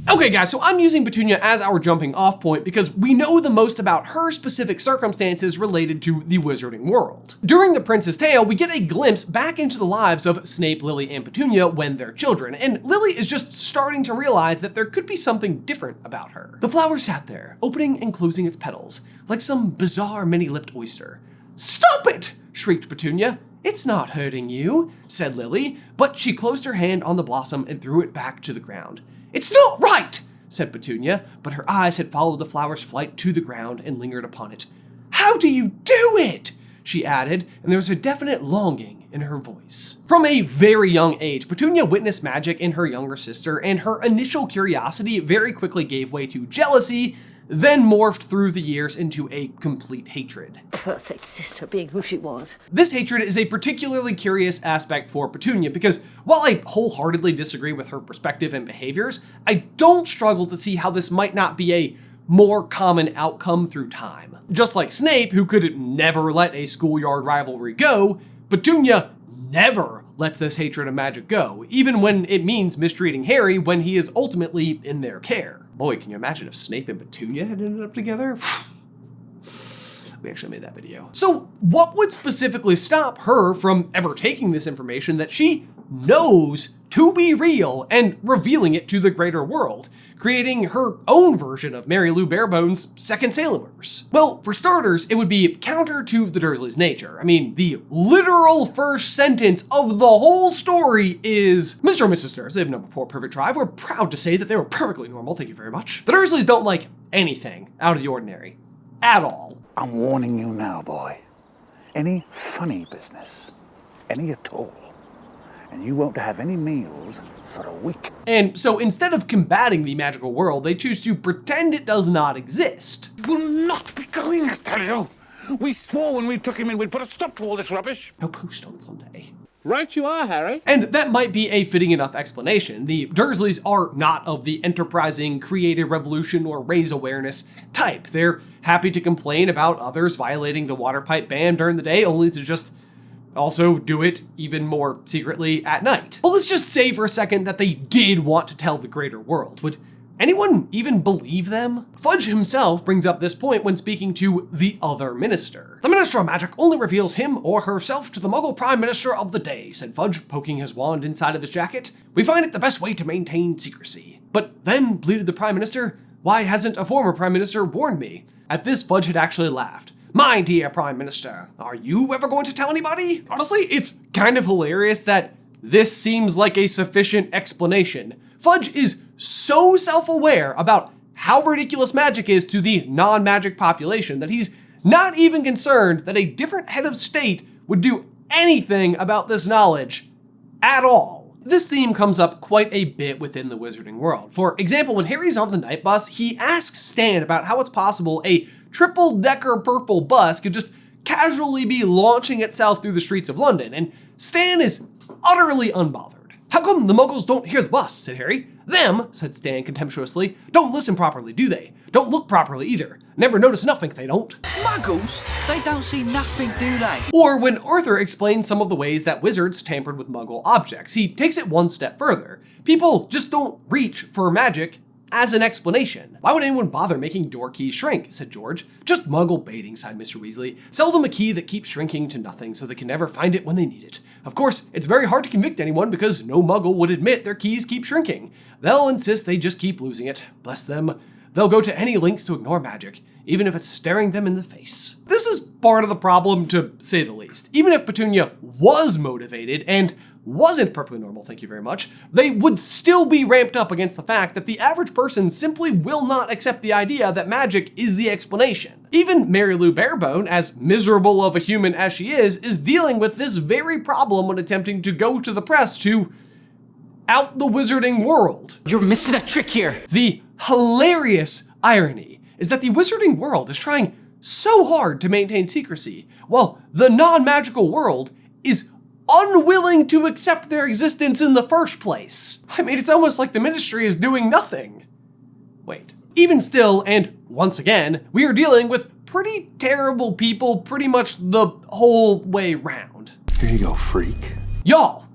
Okay guys, so I'm using Petunia as our jumping off point because we know the most about her specific circumstances related to the wizarding world. During The Prince's Tale, we get a glimpse back into the lives of Snape, Lily, and Petunia when they're children, and Lily is just starting to realize that there could be something different about her. The flower sat there, opening and closing its petals, like some bizarre many-lipped oyster. "Stop it!" shrieked Petunia. "It's not hurting you," said Lily, but she closed her hand on the blossom and threw it back to the ground. "It's not right," said Petunia, but her eyes had followed the flower's flight to the ground and lingered upon it. "How do you do it?" she added, and there was a definite longing in her voice. From a very young age, Petunia witnessed magic in her younger sister, and her initial curiosity very quickly gave way to jealousy, then morphed through the years into a complete hatred. Perfect sister being who she was. This hatred is a particularly curious aspect for Petunia because while I wholeheartedly disagree with her perspective and behaviors, I don't struggle to see how this might not be a more common outcome through time. Just like Snape, who could never let a schoolyard rivalry go, Petunia never lets this hatred of magic go, even when it means mistreating Harry when he is ultimately in their care. Boy, can you imagine if Snape and Petunia had ended up together? We actually made that video. So what would specifically stop her from ever taking this information that she knows to be real and revealing it to the greater world, creating her own version of Mary Lou Barebone's second Sailorverse? Well, for starters, it would be counter to the Dursleys' nature. I mean, the literal first sentence of the whole story is, "Mr. and Mrs. Dursley of number 4 Privet Drive were proud to say that they were perfectly normal, thank you very much." The Dursleys don't like anything out of the ordinary. At all. I'm warning you now, boy. Any funny business, any at all, and you won't have any meals for a week. And so instead of combating the magical world, they choose to pretend it does not exist. Will not be going, I tell you. We swore when we took him in we'd put a stop to all this rubbish. No post on Sunday. Right you are, Harry. And that might be a fitting enough explanation. The Dursleys are not of the enterprising, create a revolution or raise awareness type. They're happy to complain about others violating the water pipe ban during the day, only to just also do it even more secretly at night. Well, let's just say for a second that they did want to tell the greater world. Would anyone even believe them? Fudge himself brings up this point when speaking to the other minister. "The Minister of Magic only reveals him or herself to the Muggle Prime Minister of the day," said Fudge, poking his wand inside of his jacket. "We find it the best way to maintain secrecy." "But then," bleated the Prime Minister, "why hasn't a former Prime Minister warned me?" At this, Fudge had actually laughed. "My dear Prime Minister, are you ever going to tell anybody?" Honestly, it's kind of hilarious that this seems like a sufficient explanation. Fudge is so self-aware about how ridiculous magic is to the non-magic population that he's not even concerned that a different head of state would do anything about this knowledge at all. This theme comes up quite a bit within the wizarding world. For example, when Harry's on the night bus, he asks Stan about how it's possible a triple-decker purple bus could just casually be launching itself through the streets of London, and Stan is utterly unbothered. "How come the Muggles don't hear the bus?" said Harry. "Them," said Stan contemptuously, "don't listen properly, do they? Don't look properly either. Never notice nothing, they don't." Muggles? They don't see nothing, do they? Or when Arthur explains some of the ways that wizards tampered with Muggle objects, he takes it one step further. People just don't reach for magic as an explanation. "Why would anyone bother making door keys shrink?" said George. "Just Muggle baiting," sighed Mr. Weasley. "Sell them a key that keeps shrinking to nothing so they can never find it when they need it. Of course, it's very hard to convict anyone because no Muggle would admit their keys keep shrinking. They'll insist they just keep losing it. Bless them. They'll go to any lengths to ignore magic, even if it's staring them in the face." This is part of the problem, to say the least. Even if Petunia was motivated and wasn't perfectly normal, thank you very much, they would still be ramped up against the fact that the average person simply will not accept the idea that magic is the explanation. Even Mary Lou Barebone, as miserable of a human as she is dealing with this very problem when attempting to go to the press to out the wizarding world. "You're missing a trick here." The hilarious irony is that the wizarding world is trying so hard to maintain secrecy, while the non-magical world is unwilling to accept their existence in the first place. I mean, it's almost like the Ministry is doing nothing. Wait. Even still, and once again, we are dealing with pretty terrible people pretty much the whole way round. Here you go, freak. Y'all,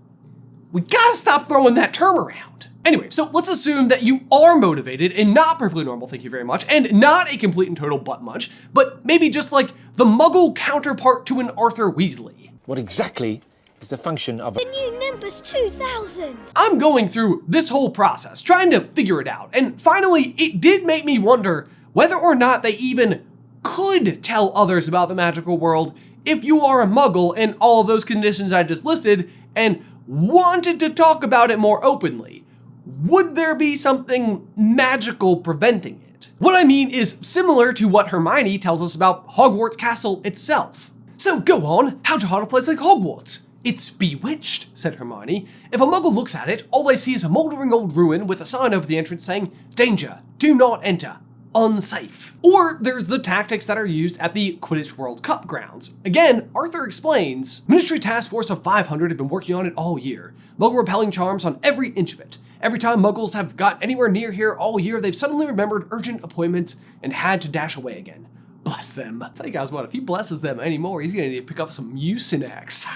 we gotta stop throwing that term around. Anyway, so let's assume that you are motivated and not perfectly normal, thank you very much, and not a complete and total butt munch, but maybe just like the Muggle counterpart to an Arthur Weasley. What exactly is the function of The new Nimbus 2000! I'm going through this whole process, trying to figure it out, and finally, it did make me wonder whether or not they even could tell others about the magical world if you are a muggle in all of those conditions I just listed and wanted to talk about it more openly, would there be something magical preventing it? What I mean is similar to what Hermione tells us about Hogwarts Castle itself. So go on, how'd you heart a place like Hogwarts? It's bewitched, said Hermione. If a muggle looks at it, all they see is a mouldering old ruin with a sign over the entrance saying, "Danger, do not enter, unsafe." Or there's the tactics that are used at the Quidditch World Cup grounds. Again, Arthur explains, Ministry Task Force of 500 have been working on it all year. Muggle repelling charms on every inch of it. Every time muggles have got anywhere near here all year, they've suddenly remembered urgent appointments and had to dash away again. Bless them. I'll tell you guys what, if he blesses them anymore, he's gonna need to pick up some Mucinex.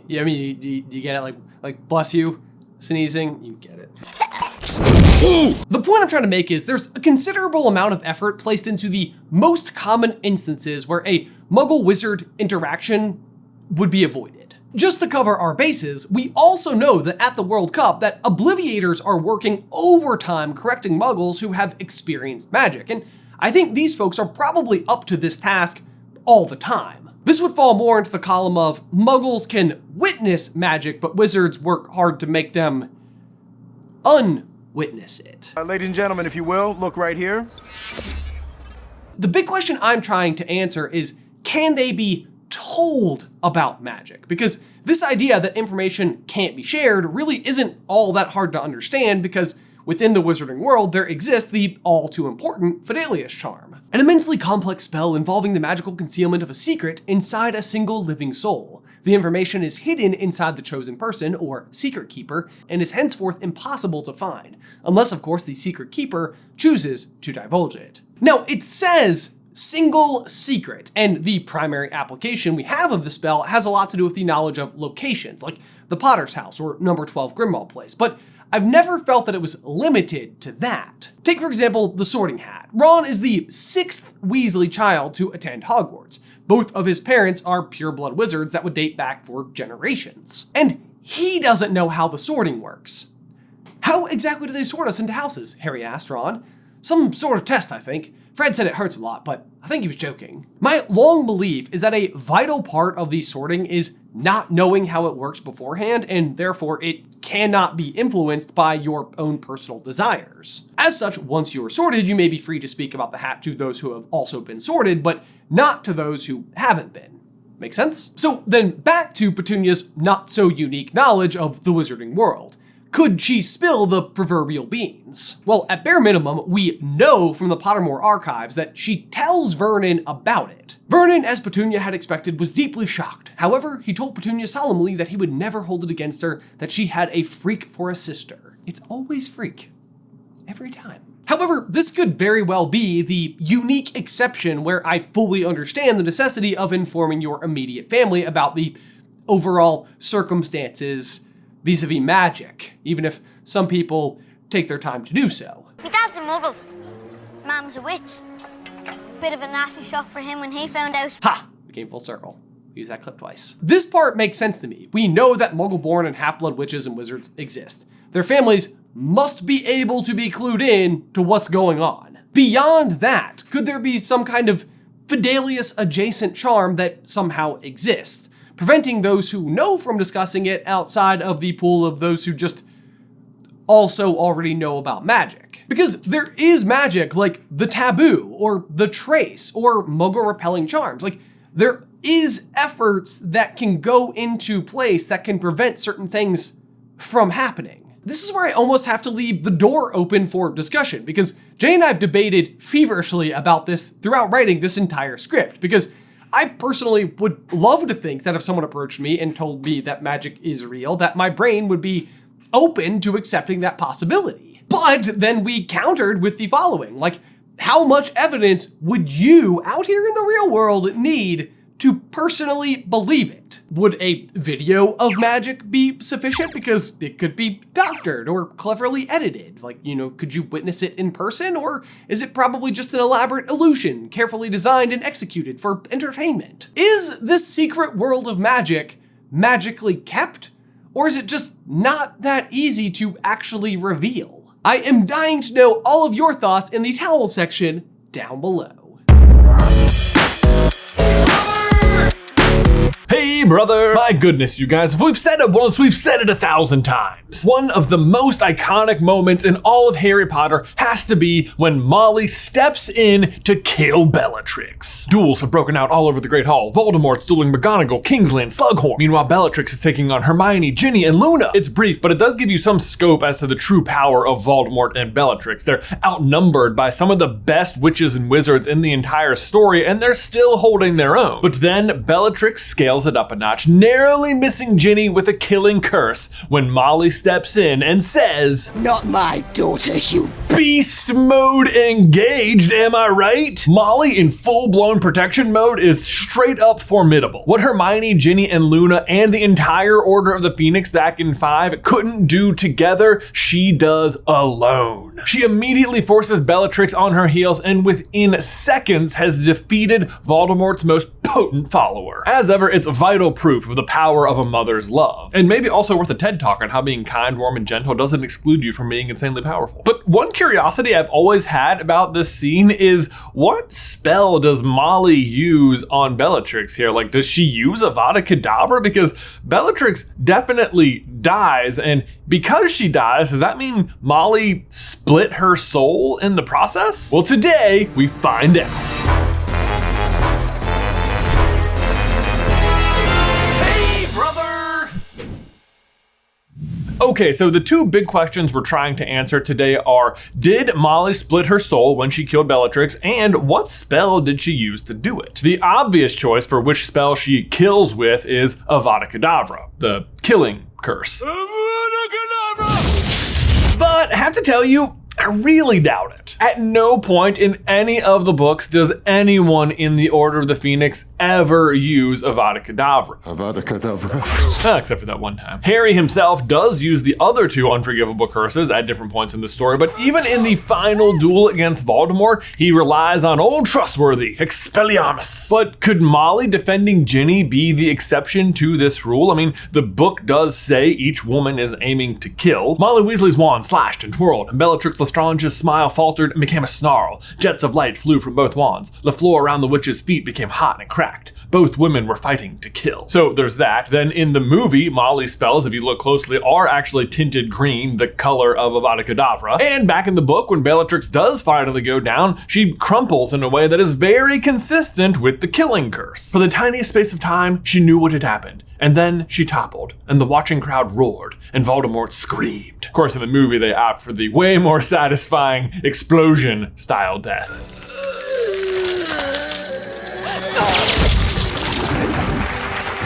Yeah, I mean, do you get it? Like bless you, sneezing, you get it. The point I'm trying to make is there's a considerable amount of effort placed into the most common instances where a muggle-wizard interaction would be avoided. Just to cover our bases, we also know that at the World Cup that Obliviators are working overtime correcting muggles who have experienced magic, and I think these folks are probably up to this task all the time. This would fall more into the column of muggles can witness magic, but wizards work hard to make them unwitness it. Ladies and gentlemen, if you will, look right here. The big question I'm trying to answer is, can they be told about magic? Because this idea that information can't be shared really isn't all that hard to understand, because within the wizarding world, there exists the all-too-important Fidelius charm, an immensely complex spell involving the magical concealment of a secret inside a single living soul. The information is hidden inside the chosen person, or secret keeper, and is henceforth impossible to find, unless of course the secret keeper chooses to divulge it. Now, it says single secret, and the primary application we have of the spell has a lot to do with the knowledge of locations, like the Potter's house or number 12 Grimmauld Place, but I've never felt that it was limited to that. Take, for example, the Sorting Hat. Ron is the 6th Weasley child to attend Hogwarts. Both of his parents are pure-blood wizards that would date back for generations. And he doesn't know how the sorting works. How exactly do they sort us into houses? Harry asked Ron. Some sort of test, I think. Fred said it hurts a lot, but I think he was joking. My long belief is that a vital part of the sorting is not knowing how it works beforehand, and therefore it cannot be influenced by your own personal desires. As such, once you are sorted, you may be free to speak about the hat to those who have also been sorted, but not to those who haven't been. Make sense? So then back to Petunia's not-so-unique knowledge of the wizarding world. Could she spill the proverbial beans? Well, at bare minimum, we know from the Pottermore archives that she tells Vernon about it. Vernon, as Petunia had expected, was deeply shocked. However, he told Petunia solemnly that he would never hold it against her, that she had a freak for a sister. It's always freak. Every time. However, this could very well be the unique exception where I fully understand the necessity of informing your immediate family about the overall circumstances vis-a-vis magic, even if some people take their time to do so. My dad's a muggle. Mum's a witch. Bit of a nasty shock for him when he found out. Ha! Came full circle. Use that clip twice. This part makes sense to me. We know that muggle-born and half-blood witches and wizards exist. Their families must be able to be clued in to what's going on. Beyond that, could there be some kind of Fidelius-adjacent charm that somehow exists, preventing those who know from discussing it outside of the pool of those who just also already know about magic? Because there is magic like the taboo, or the trace, or muggle-repelling charms. Like, there is efforts that can go into place that can prevent certain things from happening. This is where I almost have to leave the door open for discussion, because Jay and I have debated feverishly about this throughout writing this entire script, because I personally would love to think that if someone approached me and told me that magic is real, that my brain would be open to accepting that possibility. But then we countered with the following, like, how much evidence would you out here in the real world need to personally believe it? Would a video of magic be sufficient? Because it could be doctored or cleverly edited. Like, you know, could you witness it in person? Or is it probably just an elaborate illusion, carefully designed and executed for entertainment? Is this secret world of magic magically kept? Or is it just not that easy to actually reveal? I am dying to know all of your thoughts in the towel section down below. Hey, brother! My goodness, you guys, if we've said it once, we've said it 1,000 times. One of the most iconic moments in all of Harry Potter has to be when Molly steps in to kill Bellatrix. Duels have broken out all over the Great Hall. Voldemort's dueling McGonagall, Kingsley, and Slughorn. Meanwhile, Bellatrix is taking on Hermione, Ginny, and Luna. It's brief, but it does give you some scope as to the true power of Voldemort and Bellatrix. They're outnumbered by some of the best witches and wizards in the entire story, and they're still holding their own. But then Bellatrix scales it up a notch, narrowly missing Ginny with a killing curse when Molly steps in and says, "Not my daughter, you..." Beast mode engaged, am I right? Molly in full-blown protection mode is straight up formidable. What Hermione, Ginny, and Luna and the entire Order of the Phoenix back in 5 couldn't do together, she does alone. She immediately forces Bellatrix on her heels and within seconds has defeated Voldemort's most potent follower. As ever, it's vital proof of the power of a mother's love. And maybe also worth a TED Talk on how being kind, warm, and gentle doesn't exclude you from being insanely powerful. But one curiosity I've always had about this scene is, what spell does Molly use on Bellatrix here? Like, does she use Avada Kedavra? Because Bellatrix definitely dies, and because she dies, does that mean Molly split her soul in the process? Well, today we find out. Okay, so the two big questions we're trying to answer today are, did Molly split her soul when she killed Bellatrix, and what spell did she use to do it? The obvious choice for which spell she kills with is Avada Kedavra, the killing curse. Avada Kedavra! But I have to tell you, I really doubt it. At no point in any of the books does anyone in the Order of the Phoenix ever use Avada Kedavra. Avada Kedavra. Except for that one time. Harry himself does use the other two unforgivable curses at different points in the story, but even in the final duel against Voldemort, he relies on old trustworthy Expelliarmus. But could Molly defending Ginny be the exception to this rule? I mean, the book does say each woman is aiming to kill. Molly Weasley's wand slashed and twirled, and Bellatrix Lestrange's smile faltered and became a snarl. Jets of light flew from both wands. The floor around the witch's feet became hot and cracked. Both women were fighting to kill. So there's that. Then in the movie, Molly's spells, if you look closely, are actually tinted green, the color of Avada Kedavra. And back in the book, when Bellatrix does finally go down, she crumples in a way that is very consistent with the killing curse. For the tiniest space of time, she knew what had happened. And then she toppled, and the watching crowd roared, and Voldemort screamed. Of course, in the movie, they opt for the way more satisfying explosion-style death.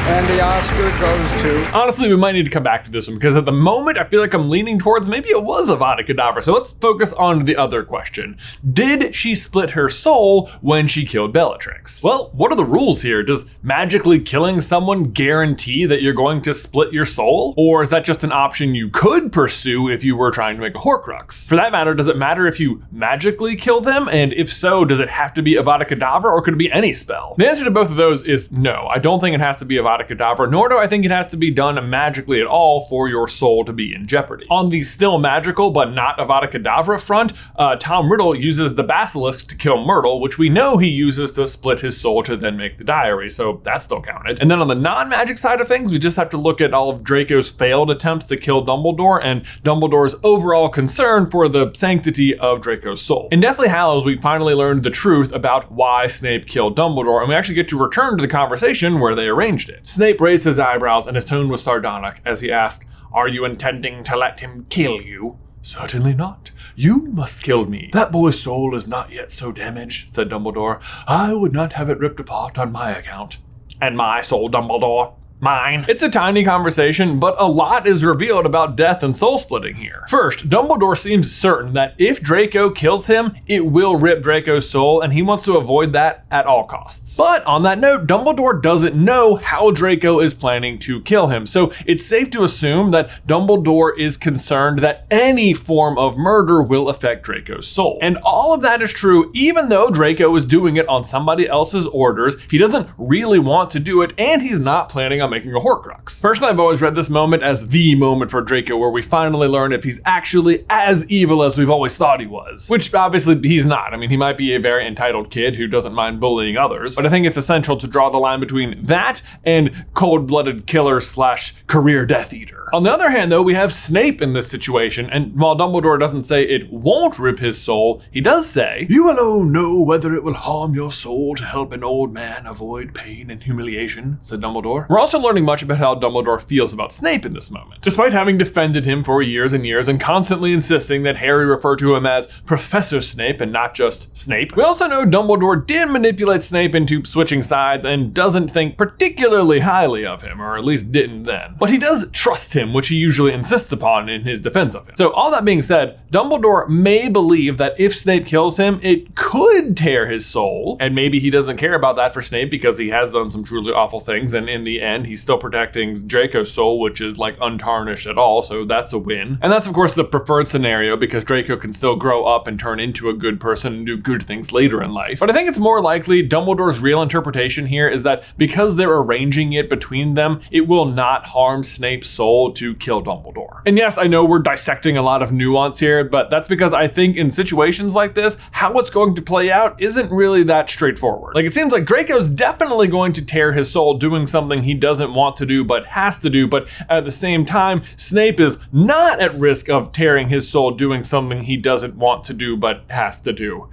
And the Oscar goes to... Honestly, we might need to come back to this one because at the moment, I feel like I'm leaning towards maybe it was Avada Kedavra. So let's focus on the other question. Did she split her soul when she killed Bellatrix? Well, what are the rules here? Does magically killing someone guarantee that you're going to split your soul? Or is that just an option you could pursue if you were trying to make a Horcrux? For that matter, does it matter if you magically kill them? And if so, does it have to be Avada Kedavra or could it be any spell? The answer to both of those is no. I don't think it has to be Avada Kedavra, nor do I think it has to be done magically at all for your soul to be in jeopardy. On the still magical but not Avada Kedavra front, Tom Riddle uses the basilisk to kill Murtaugh, which we know he uses to split his soul to then make the diary, so that's still counted. And then on the non-magic side of things, we just have to look at all of Draco's failed attempts to kill Dumbledore and Dumbledore's overall concern for the sanctity of Draco's soul. In Deathly Hallows, we finally learned the truth about why Snape killed Dumbledore, and we actually get to return to the conversation where they arranged it. Snape raised his eyebrows and his tone was sardonic as he asked, "Are you intending to let him kill you?" "Certainly not. You must kill me. That boy's soul is not yet so damaged," said Dumbledore. "I would not have it ripped apart on my account." "And my soul, Dumbledore? Mine." It's a tiny conversation, but a lot is revealed about death and soul splitting here. First, Dumbledore seems certain that if Draco kills him, it will rip Draco's soul, and he wants to avoid that at all costs. But on that note, Dumbledore doesn't know how Draco is planning to kill him, so it's safe to assume that Dumbledore is concerned that any form of murder will affect Draco's soul. And all of that is true even though Draco is doing it on somebody else's orders. He doesn't really want to do it, and he's not planning on on making a Horcrux. Personally, I've always read this moment as the moment for Draco where we finally learn if he's actually as evil as we've always thought he was. Which obviously he's not. I mean, he might be a very entitled kid who doesn't mind bullying others, but I think it's essential to draw the line between that and cold-blooded killer / career Death Eater. On the other hand, though, we have Snape in this situation, and while Dumbledore doesn't say it won't rip his soul, he does say, "You alone know whether it will harm your soul to help an old man avoid pain and humiliation," said Dumbledore. We're also learning much about how Dumbledore feels about Snape in this moment. Despite having defended him for years and years and constantly insisting that Harry refer to him as Professor Snape and not just Snape, we also know Dumbledore did manipulate Snape into switching sides and doesn't think particularly highly of him, or at least didn't then. But he does trust him, which he usually insists upon in his defense of him. So all that being said, Dumbledore may believe that if Snape kills him, it could tear his soul, and maybe he doesn't care about that for Snape because he has done some truly awful things, and in the end, he's still protecting Draco's soul, which is like untarnished at all, so that's a win. And that's of course the preferred scenario because Draco can still grow up and turn into a good person and do good things later in life. But I think it's more likely Dumbledore's real interpretation here is that because they're arranging it between them, it will not harm Snape's soul to kill Dumbledore. And yes, I know we're dissecting a lot of nuance here, but that's because I think in situations like this, how it's going to play out isn't really that straightforward. Like, it seems like Draco's definitely going to tear his soul doing something he doesn't want to do but has to do, but at the same time, Snape is not at risk of tearing his soul doing something he doesn't want to do but has to do.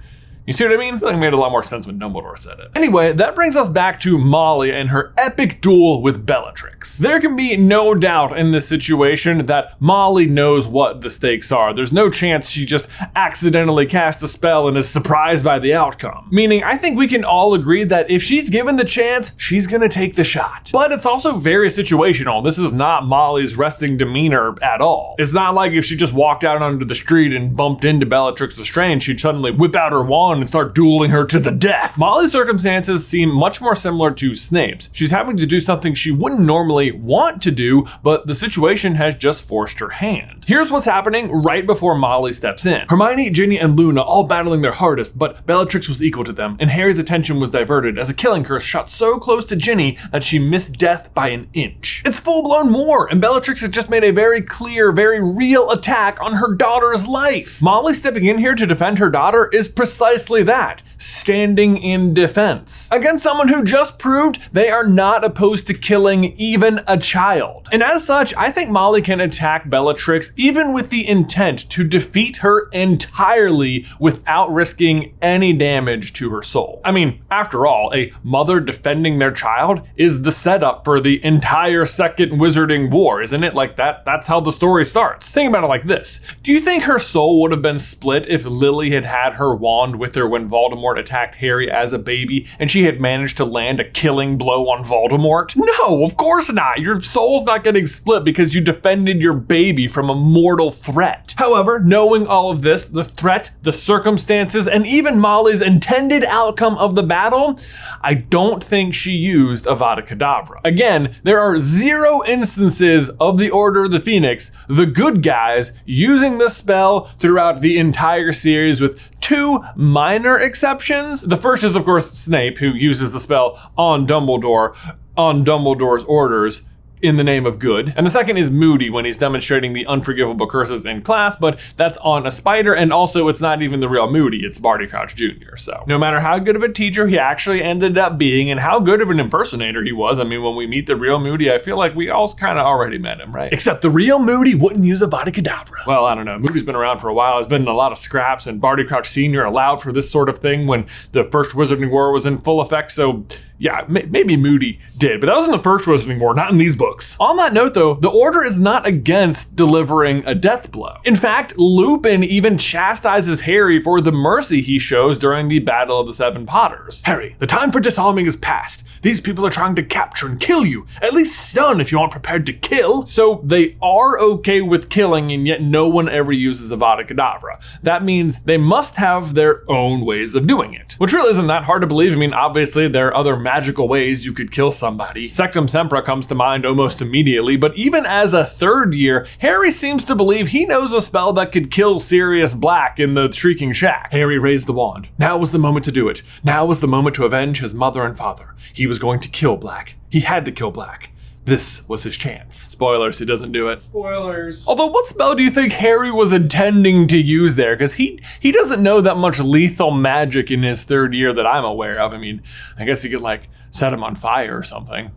You see what I mean? I feel like it made a lot more sense when Dumbledore said it. Anyway, that brings us back to Molly and her epic duel with Bellatrix. There can be no doubt in this situation that Molly knows what the stakes are. There's no chance she just accidentally cast a spell and is surprised by the outcome. Meaning, I think we can all agree that if she's given the chance, she's gonna take the shot. But it's also very situational. This is not Molly's resting demeanor at all. It's not like if she just walked out onto the street and bumped into Bellatrix Lestrange, she'd suddenly whip out her wand and start dueling her to the death. Molly's circumstances seem much more similar to Snape's. She's having to do something she wouldn't normally want to do, but the situation has just forced her hand. Here's what's happening right before Molly steps in. Hermione, Ginny, and Luna all battling their hardest, but Bellatrix was equal to them, and Harry's attention was diverted as a killing curse shot so close to Ginny that she missed death by an inch. It's full-blown war, and Bellatrix has just made a very clear, very real attack on her daughter's life. Molly stepping in here to defend her daughter is precisely that, standing in defense against someone who just proved they are not opposed to killing even a child. And as such, I think Molly can attack Bellatrix even with the intent to defeat her entirely without risking any damage to her soul. I mean, after all, a mother defending their child is the setup for the entire Second Wizarding War, isn't it? Like that's how the story starts. Think about it like this. Do you think her soul would have been split if Lily had had her wand with her when Voldemort attacked Harry as a baby and she had managed to land a killing blow on Voldemort? No, of course not. Your soul's not getting split because you defended your baby from a mortal threat. However, knowing all of this, the threat, the circumstances, and even Molly's intended outcome of the battle, I don't think she used Avada Kedavra. Again, there are 0 instances of the Order of the Phoenix, the good guys, using this spell throughout the entire series with 2 minor exceptions. The first is, of course, Snape, who uses the spell on Dumbledore, on Dumbledore's orders, in the name of good. And the second is Moody when he's demonstrating the unforgivable curses in class, but that's on a spider, and also it's not even the real Moody, it's Barty Crouch Jr. So no matter how good of a teacher he actually ended up being and how good of an impersonator he was, I mean, when we meet the real Moody, I feel like we all kind of already met him, right? Except the real Moody wouldn't use Avada Kedavra. Well, I don't know. Moody's been around for a while. There's been a lot of scraps, and Barty Crouch Sr. allowed for this sort of thing when the first Wizarding War was in full effect, so yeah, maybe Moody did, but that was in the first Wizarding War, not in these books. On that note though, the Order is not against delivering a death blow. In fact, Lupin even chastises Harry for the mercy he shows during the Battle of the Seven Potters. Harry, the time for disarming is past. These people are trying to capture and kill you. At least stun if you aren't prepared to kill. So they are okay with killing, and yet no one ever uses Avada Kedavra. That means they must have their own ways of doing it, which really isn't that hard to believe. I mean, obviously there are other magical ways you could kill somebody. Sectum Sempra comes to mind almost immediately, but even as a third year, Harry seems to believe he knows a spell that could kill Sirius Black in the Shrieking Shack. Harry raised the wand. Now was the moment to do it. Now was the moment to avenge his mother and father. He was going to kill Black. He had to kill Black. this was his chance. Spoilers, he doesn't do it. Spoilers. Although, what spell do you think Harry was intending to use there? Because he doesn't know that much lethal magic in his third year that I'm aware of. I mean, I guess he could, like, set him on fire or something.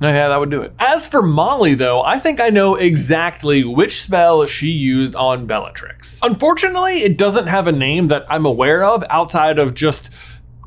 Yeah, that would do it. As for Molly, though, I think I know exactly which spell she used on Bellatrix. Unfortunately, it doesn't have a name that I'm aware of outside of just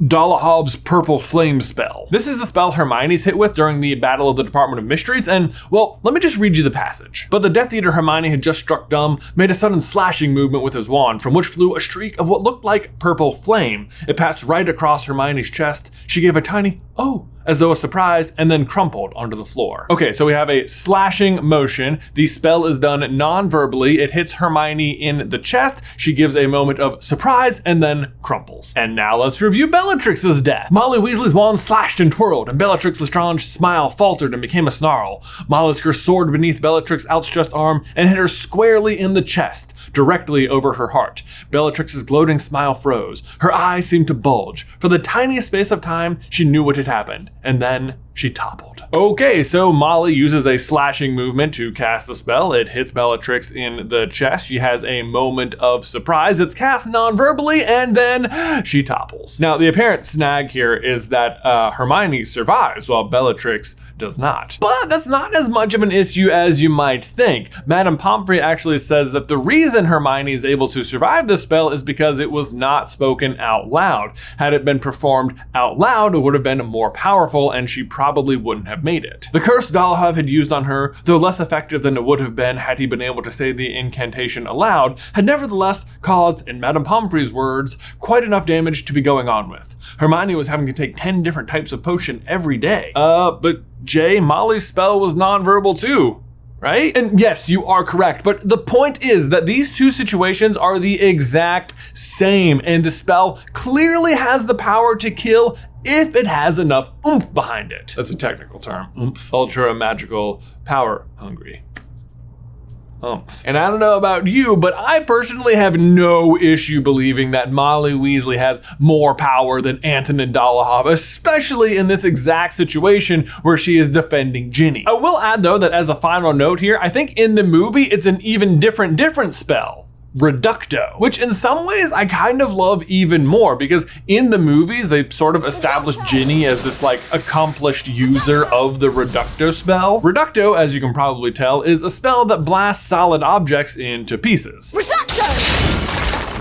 Dollahob's Purple Flame spell. This is the spell Hermione's hit with during the Battle of the Department of Mysteries, and, well, let me just read you the passage. But the Death Eater Hermione had just struck dumb, made a sudden slashing movement with his wand, from which flew a streak of what looked like purple flame. It passed right across Hermione's chest. She gave a tiny, "Oh," as though surprised, and then crumpled onto the floor. Okay, so we have a slashing motion. The spell is done non-verbally. It hits Hermione in the chest. She gives a moment of surprise and then crumples. And now let's review Bellatrix's death. Molly Weasley's wand slashed and twirled, and Bellatrix Lestrange's smile faltered and became a snarl. Molly Scurr soared beneath Bellatrix's outstretched arm and hit her squarely in the chest, directly over her heart. Bellatrix's gloating smile froze. Her eyes seemed to bulge. For the tiniest space of time, she knew what had happened. And then she toppled. Okay, so Molly uses a slashing movement to cast the spell. It hits Bellatrix in the chest. She has a moment of surprise. It's cast non-verbally, and then she topples. Now, the apparent snag here is that Hermione survives while Bellatrix does not. But that's not as much of an issue as you might think. Madame Pomfrey actually says that the reason Hermione is able to survive this spell is because it was not spoken out loud. Had it been performed out loud, it would have been more powerful, and she probably wouldn't have made it. The curse Dollahov had used on her, though less effective than it would have been had he been able to say the incantation aloud, had nevertheless caused, in Madame Pomfrey's words, quite enough damage to be going on with. Hermione was having to take 10 different types of potion every day. But Jay, Molly's spell was nonverbal too, right? And yes, you are correct, but the point is that these two situations are the exact same, and the spell clearly has the power to kill if it has enough oomph behind it. That's a technical term. Oomph. Ultra magical power hungry. And I don't know about you, but I personally have no issue believing that Molly Weasley has more power than Antonin Dollahov, especially in this exact situation where she is defending Ginny. I will add though that as a final note here, I think in the movie it's an even different spell. Reducto, which in some ways I kind of love even more, because in the movies they sort of established Ginny as this like accomplished user of the Reducto spell. Reducto, as you can probably tell, is a spell that blasts solid objects into pieces. Reducto!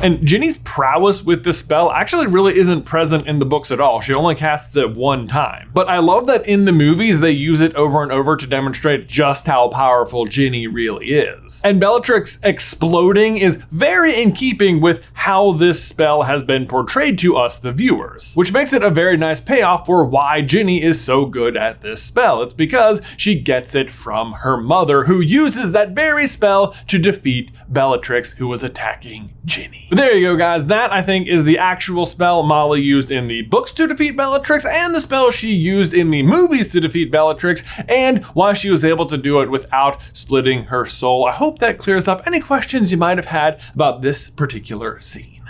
And Ginny's prowess with this spell actually really isn't present in the books at all. She only casts it one time. But I love that in the movies they use it over and over to demonstrate just how powerful Ginny really is. And Bellatrix exploding is very in keeping with how this spell has been portrayed to us, the viewers, which makes it a very nice payoff for why Ginny is so good at this spell. It's because she gets it from her mother, who uses that very spell to defeat Bellatrix, who was attacking Ginny. But there you go, guys. That, I think, is the actual spell Molly used in the books to defeat Bellatrix, and the spell she used in the movies to defeat Bellatrix, and why she was able to do it without splitting her soul. I hope that clears up any questions you might have had about this particular scene.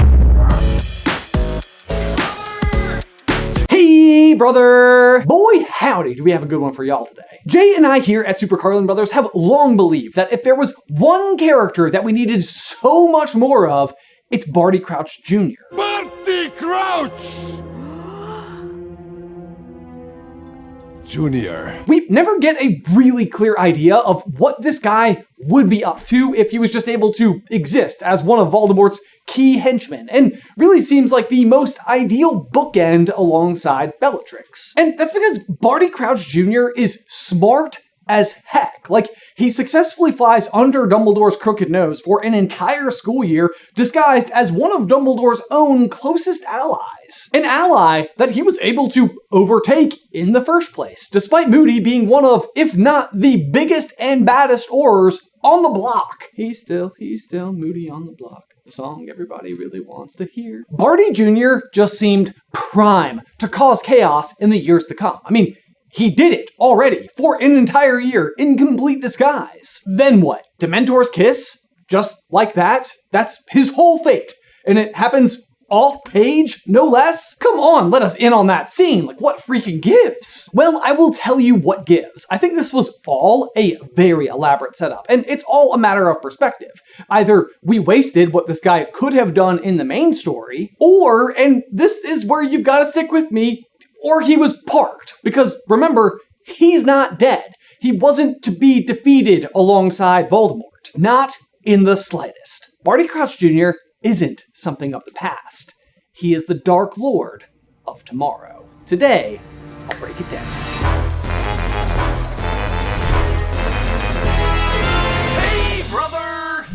Hey, brother! Boy, howdy, do we have a good one for y'all today. Jay and I here at Super Carlin Brothers have long believed that if there was one character that we needed so much more of, it's Barty Crouch Jr. Barty Crouch Jr. We never get a really clear idea of what this guy would be up to if he was just able to exist as one of Voldemort's key henchmen, and really seems like the most ideal bookend alongside Bellatrix. And that's because Barty Crouch Jr. is smart as heck. Like, he successfully flies under Dumbledore's crooked nose for an entire school year, disguised as one of Dumbledore's own closest allies. An ally that he was able to overtake in the first place, despite Moody being one of, if not the biggest and baddest Aurors on the block. He's still Moody on the block. The song everybody really wants to hear. Barty Jr. just seemed prime to cause chaos in the years to come. I mean, he did it already for an entire year in complete disguise. Then what? Dementor's kiss? Just like that? That's his whole fate. And it happens off-page, no less? Come on, let us in on that scene. Like, what freaking gives? Well, I will tell you what gives. I think this was all a very elaborate setup, and it's all a matter of perspective. Either we wasted what this guy could have done in the main story, or, and this is where you've got to stick with me, or he was parked. Because remember, he's not dead. He wasn't to be defeated alongside Voldemort. Not in the slightest. Barty Crouch Jr. isn't something of the past. He is the Dark Lord of tomorrow. Today, I'll break it down. Hey, brother!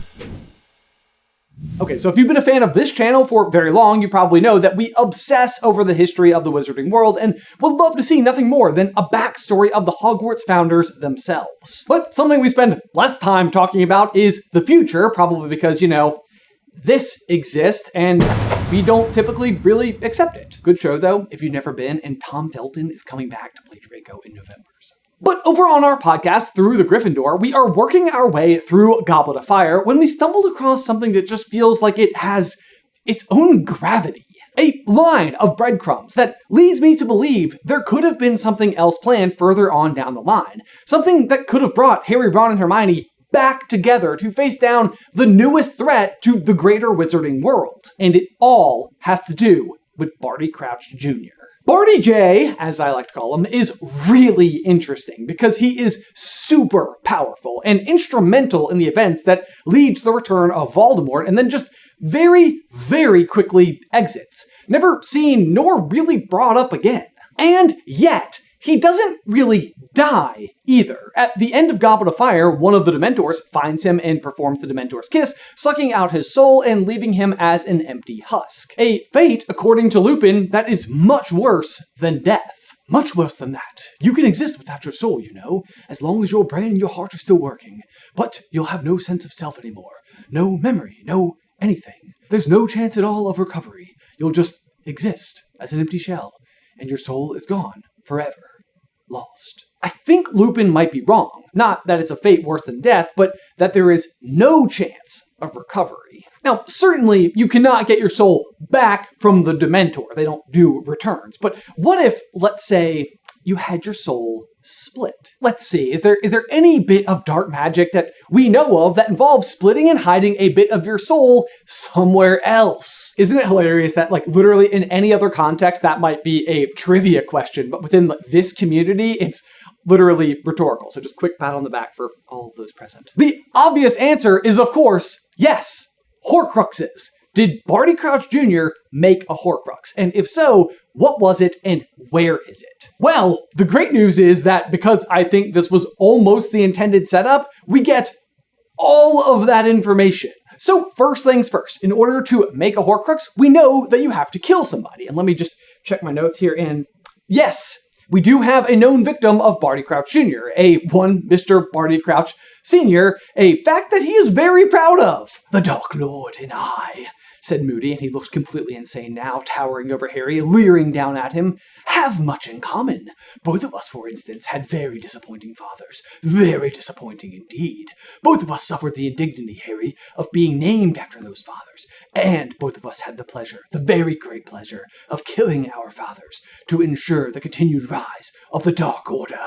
Okay, so if you've been a fan of this channel for very long, you probably know that we obsess over the history of the Wizarding World and would love to see nothing more than a backstory of the Hogwarts founders themselves. But something we spend less time talking about is the future, probably because, you know, this exists and we don't typically really accept it. Good show though, if you've never been, and Tom Felton is coming back to play Draco in November. But over on our podcast, Through the Gryffindor, we are working our way through Goblet of Fire when we stumbled across something that just feels like it has its own gravity. A line of breadcrumbs that leads me to believe there could have been something else planned further on down the line. Something that could have brought Harry, Ron, and Hermione back together to face down the newest threat to the greater wizarding world. And it all has to do with Barty Crouch Jr. Barty J, as I like to call him, is really interesting because he is super powerful and instrumental in the events that lead to the return of Voldemort and then just very, very quickly exits. Never seen nor really brought up again. And yet, he doesn't really die either. At the end of Goblet of Fire, one of the Dementors finds him and performs the Dementor's kiss, sucking out his soul and leaving him as an empty husk. A fate, according to Lupin, that is much worse than death. Much worse than that. You can exist without your soul, you know, as long as your brain and your heart are still working. But you'll have no sense of self anymore. No memory, no anything. There's no chance at all of recovery. You'll just exist as an empty shell, and your soul is gone forever. Lost. I think Lupin might be wrong. Not that it's a fate worse than death, but that there is no chance of recovery. Now, certainly you cannot get your soul back from the Dementor. They don't do returns. But what if, let's say, you had your soul split? Let's see, is there any bit of dark magic that we know of that involves splitting and hiding a bit of your soul somewhere else? Isn't it hilarious that, like, literally in any other context that might be a trivia question, but within this community, it's literally rhetorical. So just quick pat on the back for all of those present. The obvious answer is, of course, yes, Horcruxes. Did Barty Crouch Jr. make a Horcrux? And if so, what was it and where is it? Well, the great news is that because I think this was almost the intended setup, we get all of that information. So first things first, in order to make a Horcrux, we know that you have to kill somebody. And let me just check my notes here. And yes, we do have a known victim of Barty Crouch Jr., one Mr. Barty Crouch Sr., a fact that he is very proud of. The Dark Lord and I, said Moody, and he looked completely insane now, towering over Harry, leering down at him, have much in common. Both of us, for instance, had very disappointing fathers. Very disappointing indeed. Both of us suffered the indignity, Harry, of being named after those fathers. And both of us had the pleasure, the very great pleasure, of killing our fathers to ensure the continued rise of the Dark Order.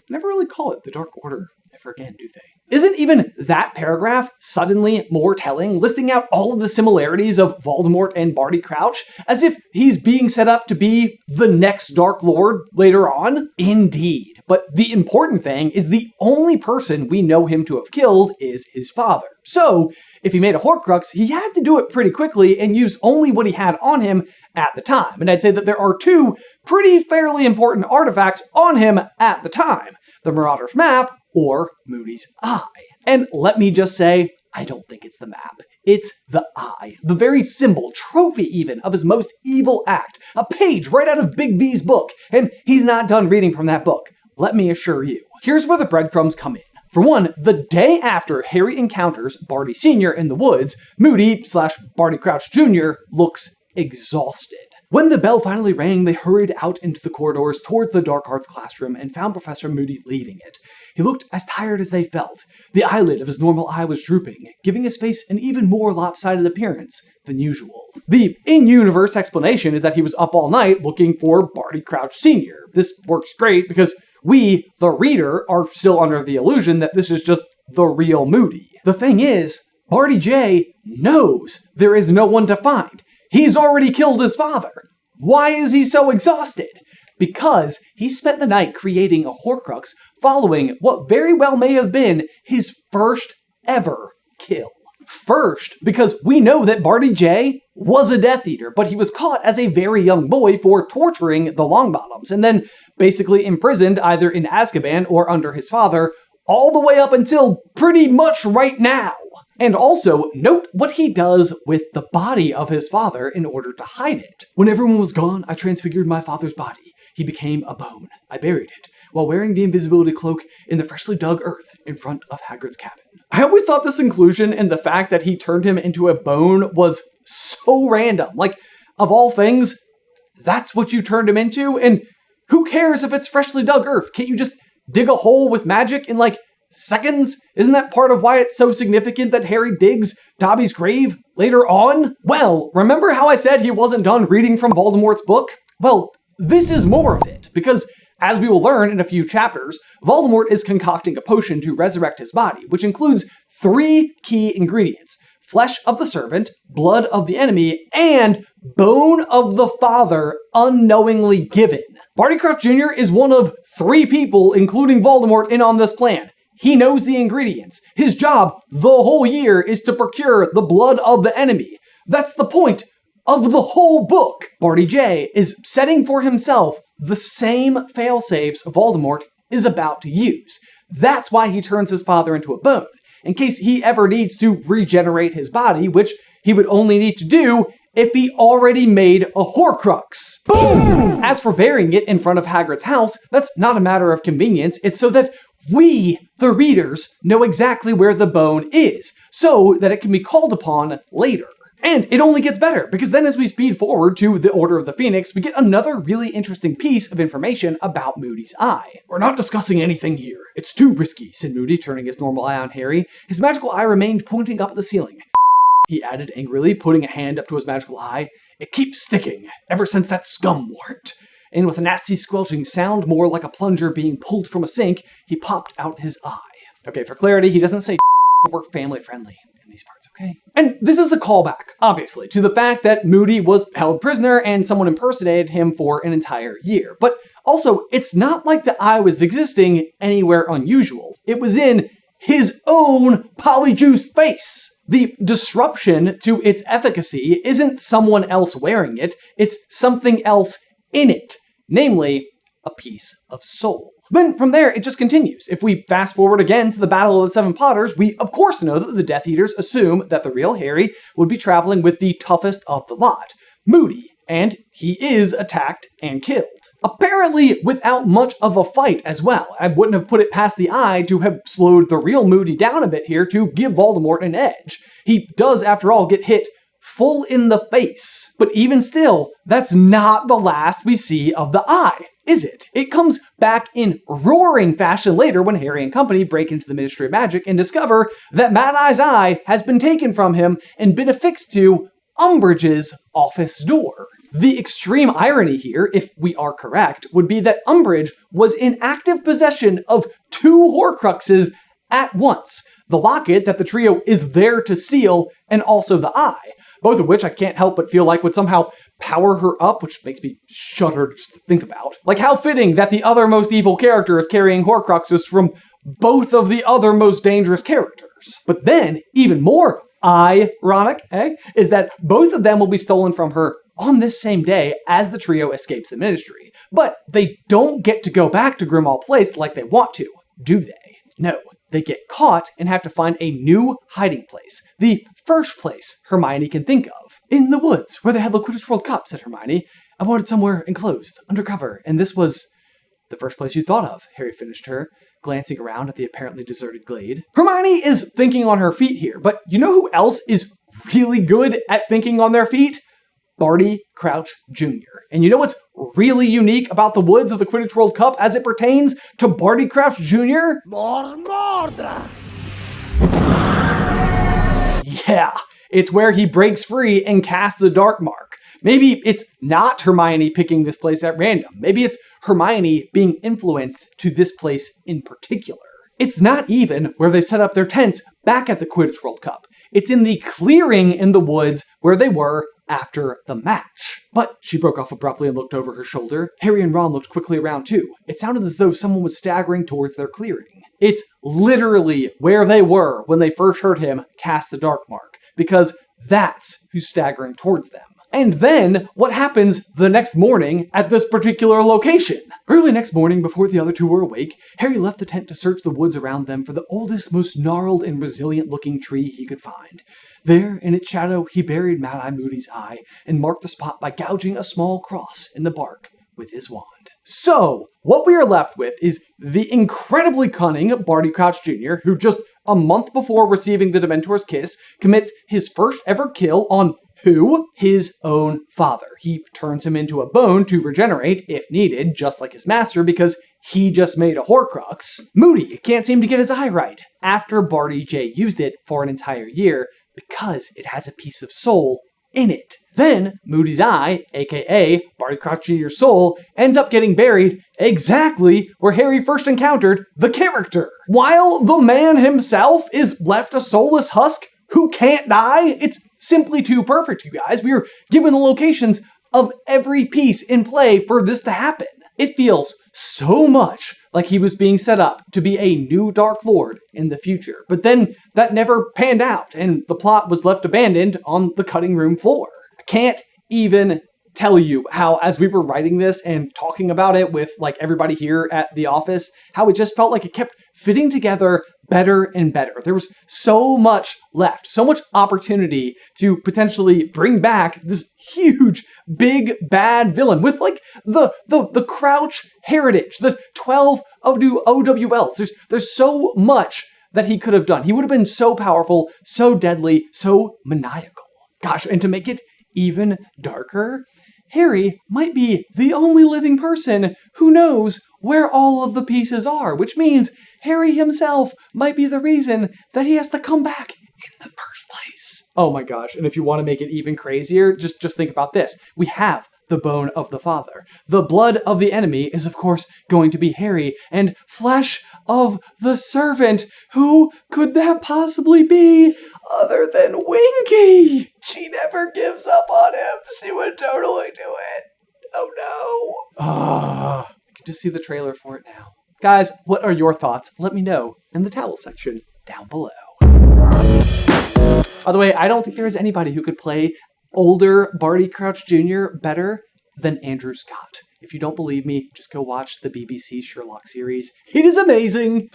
Never really call it the Dark Order ever again, do they? Isn't even that paragraph suddenly more telling, listing out all of the similarities of Voldemort and Barty Crouch, as if he's being set up to be the next Dark Lord later on? Indeed. But the important thing is the only person we know him to have killed is his father. So, if he made a Horcrux, he had to do it pretty quickly and use only what he had on him at the time. And I'd say that there are two pretty fairly important artifacts on him at the time. The Marauder's Map or Moody's Eye. And let me just say, I don't think it's the map. It's the eye. The very symbol, trophy even, of his most evil act. A page right out of Big V's book. And he's not done reading from that book. Let me assure you. Here's where the breadcrumbs come in. For one, the day after Harry encounters Barty Sr. in the woods, Moody / Barty Crouch Jr. looks exhausted. When the bell finally rang, they hurried out into the corridors toward the dark arts classroom and found Professor Moody leaving it. He looked as tired as they felt. The eyelid of his normal eye was drooping, giving his face an even more lopsided appearance than usual. The in-universe explanation is that he was up all night looking for Barty Crouch Sr. This works great because we, the reader, are still under the illusion that this is just the real Moody. The thing is, Barty J knows there is no one to find. He's already killed his father. Why is he so exhausted? Because he spent the night creating a Horcrux following what very well may have been his first ever kill. First, because we know that Barty J was a Death Eater, but he was caught as a very young boy for torturing the Longbottoms, and then basically imprisoned either in Azkaban or under his father, all the way up until pretty much right now. And also, note what he does with the body of his father in order to hide it. When everyone was gone, I transfigured my father's body. He became a bone. I buried it, while wearing the invisibility cloak in the freshly dug earth in front of Hagrid's cabin. I always thought this inclusion and the fact that he turned him into a bone was so random. Like, of all things, that's what you turned him into? And who cares if it's freshly dug earth? Can't you just dig a hole with magic in, like, seconds? Isn't that part of why it's so significant that Harry digs Dobby's grave later on? Well, remember how I said he wasn't done reading from Voldemort's book? Well, this is more of it, because as we will learn in a few chapters, Voldemort is concocting a potion to resurrect his body, which includes 3 key ingredients: flesh of the servant, blood of the enemy, and bone of the father unknowingly given. Barty Crouch Jr. is one of 3 people, including Voldemort, in on this plan. He knows the ingredients. His job the whole year is to procure the blood of the enemy. That's the point of the whole book. Barty J is setting for himself the same failsafes Voldemort is about to use. That's why he turns his father into a bone, in case he ever needs to regenerate his body, which he would only need to do if he already made a Horcrux. Boom! As for burying it in front of Hagrid's house, that's not a matter of convenience. It's so that we, the readers, know exactly where the bone is, so that it can be called upon later. And it only gets better, because then as we speed forward to the Order of the Phoenix, we get another really interesting piece of information about Moody's eye. We're not discussing anything here. It's too risky, said Moody, turning his normal eye on Harry. His magical eye remained pointing up at the ceiling. He added angrily, putting a hand up to his magical eye. It keeps sticking, ever since that scum wore it. And with a nasty squelching sound, more like a plunger being pulled from a sink, he popped out his eye. Okay, for clarity, he doesn't say but we're family friendly in these parts, okay? And this is a callback, obviously, to the fact that Moody was held prisoner and someone impersonated him for an entire year. But also, it's not like the eye was existing anywhere unusual. It was in his own polyjuiced face. The disruption to its efficacy isn't someone else wearing it, it's something else in it, namely a piece of soul. Then from there, it just continues. If we fast forward again to the Battle of the Seven Potters, we of course know that the Death Eaters assume that the real Harry would be traveling with the toughest of the lot, Moody, and he is attacked and killed. Apparently without much of a fight as well. I wouldn't have put it past the eye to have slowed the real Moody down a bit here to give Voldemort an edge. He does, after all, get hit full in the face. But even still, that's not the last we see of the eye, is it? It comes back in roaring fashion later when Harry and company break into the Ministry of Magic and discover that Mad Eye's eye has been taken from him and been affixed to Umbridge's office door. The extreme irony here, if we are correct, would be that Umbridge was in active possession of 2 Horcruxes at once. The locket that the trio is there to steal, and also the eye. Both of which I can't help but feel like would somehow power her up, which makes me shudder just to think about. Like how fitting that the other most evil character is carrying Horcruxes from both of the other most dangerous characters. But then, even more ironic, is that both of them will be stolen from her on this same day as the trio escapes the Ministry. But they don't get to go back to Grimmauld Place like they want to, do they? No. They get caught and have to find a new hiding place. The first place Hermione can think of. In the woods, where they had the Quidditch World Cup, said Hermione. I wanted somewhere enclosed, undercover, and this was the first place you thought of, Harry finished her, glancing around at the apparently deserted glade. Hermione is thinking on her feet here, but you know who else is really good at thinking on their feet? Barty Crouch Jr. And you know what's really unique about the woods of the Quidditch World Cup as it pertains to Barty Crouch Jr.? More murder! Yeah, it's where he breaks free and casts the Dark Mark. Maybe it's not Hermione picking this place at random. Maybe it's Hermione being influenced to this place in particular. It's not even where they set up their tents back at the Quidditch World Cup. It's in the clearing in the woods where they were after the match. But she broke off abruptly and looked over her shoulder. Harry and Ron looked quickly around too. It sounded as though someone was staggering towards their clearing. It's literally where they were when they first heard him cast the Dark Mark, because that's who's staggering towards them. And then, what happens the next morning at this particular location? Early next morning, before the other two were awake, Harry left the tent to search the woods around them for the oldest, most gnarled and resilient-looking tree he could find. There, in its shadow, he buried Mad-Eye Moody's eye and marked the spot by gouging a small cross in the bark with his wand. So, what we are left with is the incredibly cunning Barty Crouch Jr., who just a month before receiving the Dementor's kiss, commits his first ever kill on who? His own father. He turns him into a bone to regenerate, if needed, just like his master, because he just made a Horcrux. Moody can't seem to get his eye right, after Barty J used it for an entire year, because it has a piece of soul in it. Then, Moody's eye, aka Barty Crouch Jr.'s soul, ends up getting buried exactly where Harry first encountered the character. While the man himself is left a soulless husk who can't die, it's simply too perfect, you guys. We are given the locations of every piece in play for this to happen. It feels so much like he was being set up to be a new Dark Lord in the future. But then that never panned out, and the plot was left abandoned on the cutting room floor. I can't even tell you how, as we were writing this and talking about it with like everybody here at the office, how it just felt like it kept fitting together better and better. There was so much left, so much opportunity to potentially bring back this huge, big, bad villain with like the Crouch heritage, the 12 OWLs. There's so much that he could have done. He would have been so powerful, so deadly, so maniacal. Gosh, and to make it even darker, Harry might be the only living person who knows where all of the pieces are, which means Harry himself might be the reason that he has to come back in the first place. Oh my gosh, and if you want to make it even crazier, just think about this. We have the bone of the father. The blood of the enemy is, of course, going to be Harry, and flesh of the servant. Who could that possibly be other than Winky? She never gives up on him. She would totally do it. Oh no. I can just see the trailer for it now. Guys, what are your thoughts? Let me know in the towel section down below. By the way, I don't think there is anybody who could play older Barty Crouch Jr. better than Andrew Scott. If you don't believe me, just go watch the BBC Sherlock series. It is amazing.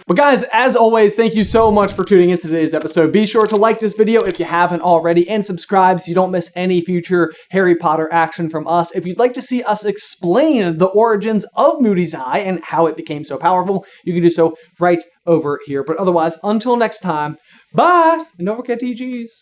But guys, as always, thank you so much for tuning into today's episode. Be sure to like this video if you haven't already and subscribe so you don't miss any future Harry Potter action from us. If you'd like to see us explain the origins of Moody's eye and how it became so powerful, you can do so right over here. But otherwise, until next time, bye! And don't forget to eat cheese.